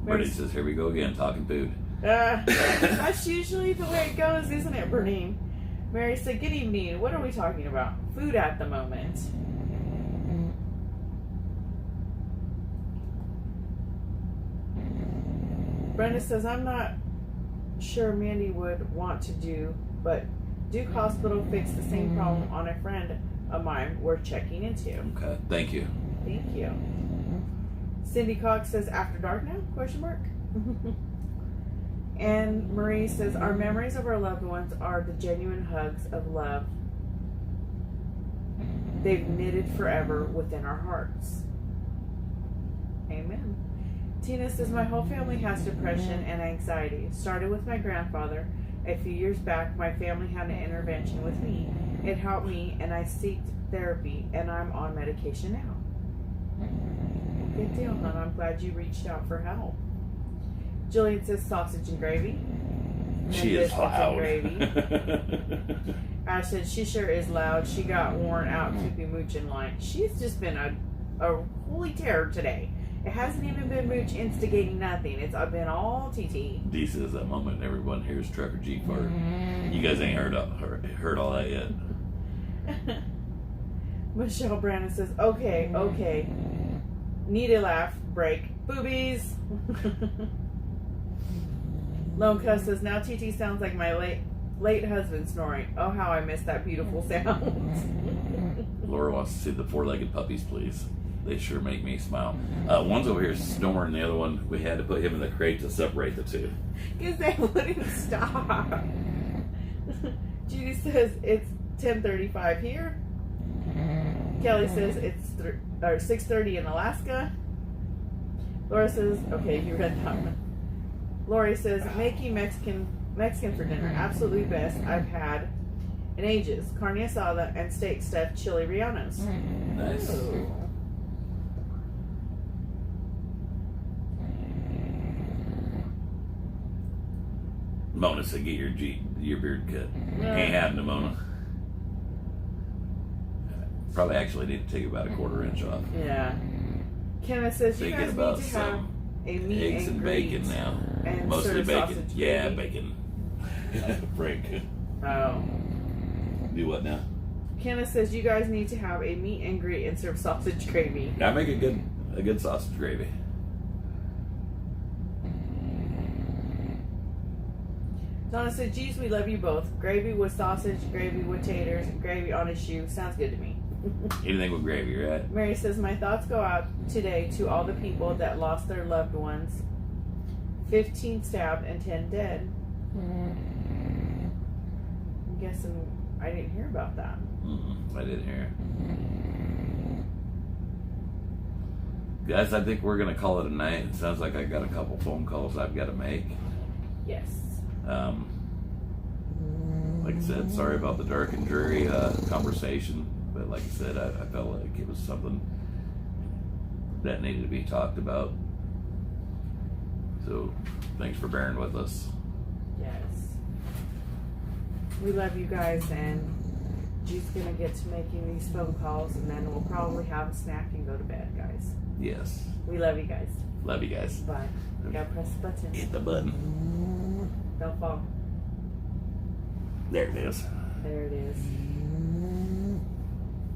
Bernie says, here we go again, talking food. That's usually the way it goes, isn't it, Bernine? Mary said, good evening. What are we talking about? Food at the moment. Brenda says, I'm not sure Mandy would want to do, but Duke Hospital fixed the same problem on a friend of mine we're checking into. Okay, thank you. Thank you. Cindy Cox says, after dark now? Question mark. And Marie says, our memories of our loved ones are the genuine hugs of love they've knitted forever within our hearts. Amen. Tina says, my whole family has depression and anxiety. It started with my grandfather. A few years back, my family had an intervention with me. It helped me, and I sought therapy, and I'm on medication now. Good deal, hon. I'm glad you reached out for help. Jillian says, sausage and gravy. And She is loud. gravy. Ash said, she sure is loud. She got worn out keeping Mooch in line. She's just been a holy terror today. It hasn't even been Mooch instigating nothing. It's been all TT. D says that moment everyone hears Trucker G fart. You guys ain't heard all that yet. Michelle Brandon says, okay. Need a laugh break. Boobies. Lone Cuss says, now TT sounds like my late husband snoring. Oh, how I miss that beautiful sound. Laura wants to see the four-legged puppies, please. They sure make me smile. One's over here snoring. The other one, we had to put him in the crate to separate the two. Because they wouldn't stop. Judy says, it's 10:35 here. Kelly says, it's 6:30 in Alaska. Laura says, okay, you read that one. Lori says, making Mexican for dinner. Absolutely best I've had in ages. Carne asada and steak stuffed chili rellenos. Nice. Ooh. Mona said, get your beard cut. Ain't happening, Mona. Probably actually need to take about a 1/4 inch off. Yeah. Kenneth says, you Thinking guys about need to have some a meat eggs and greens bacon now. and Mostly sort of bacon. sausage Yeah, gravy. bacon. Frank. Oh. Do what now? Kenneth says, you guys need to have a meet and greet and serve sausage gravy. I make a good sausage gravy. Donna said, geez, we love you both. Gravy with sausage, gravy with taters, and gravy on a shoe. Sounds good to me. Anything with gravy, right? Mary says, my thoughts go out today to all the people that lost their loved ones. 15 stabbed and 10 dead. I'm guessing I didn't hear about that. I didn't hear it. Guys, I think we're going to call it a night. It sounds like I got a couple phone calls I've got to make. Yes. Like I said, sorry about the dark and dreary conversation. But like I said, I felt like it was something that needed to be talked about. So thanks for bearing with us. Yes. We love you guys, and G's gonna get to making these phone calls, and then we'll probably have a snack and go to bed, guys. Yes. We love you guys. Love you guys. Bye. You gotta press the button. Hit the button. Don't fall. There it is. There it is.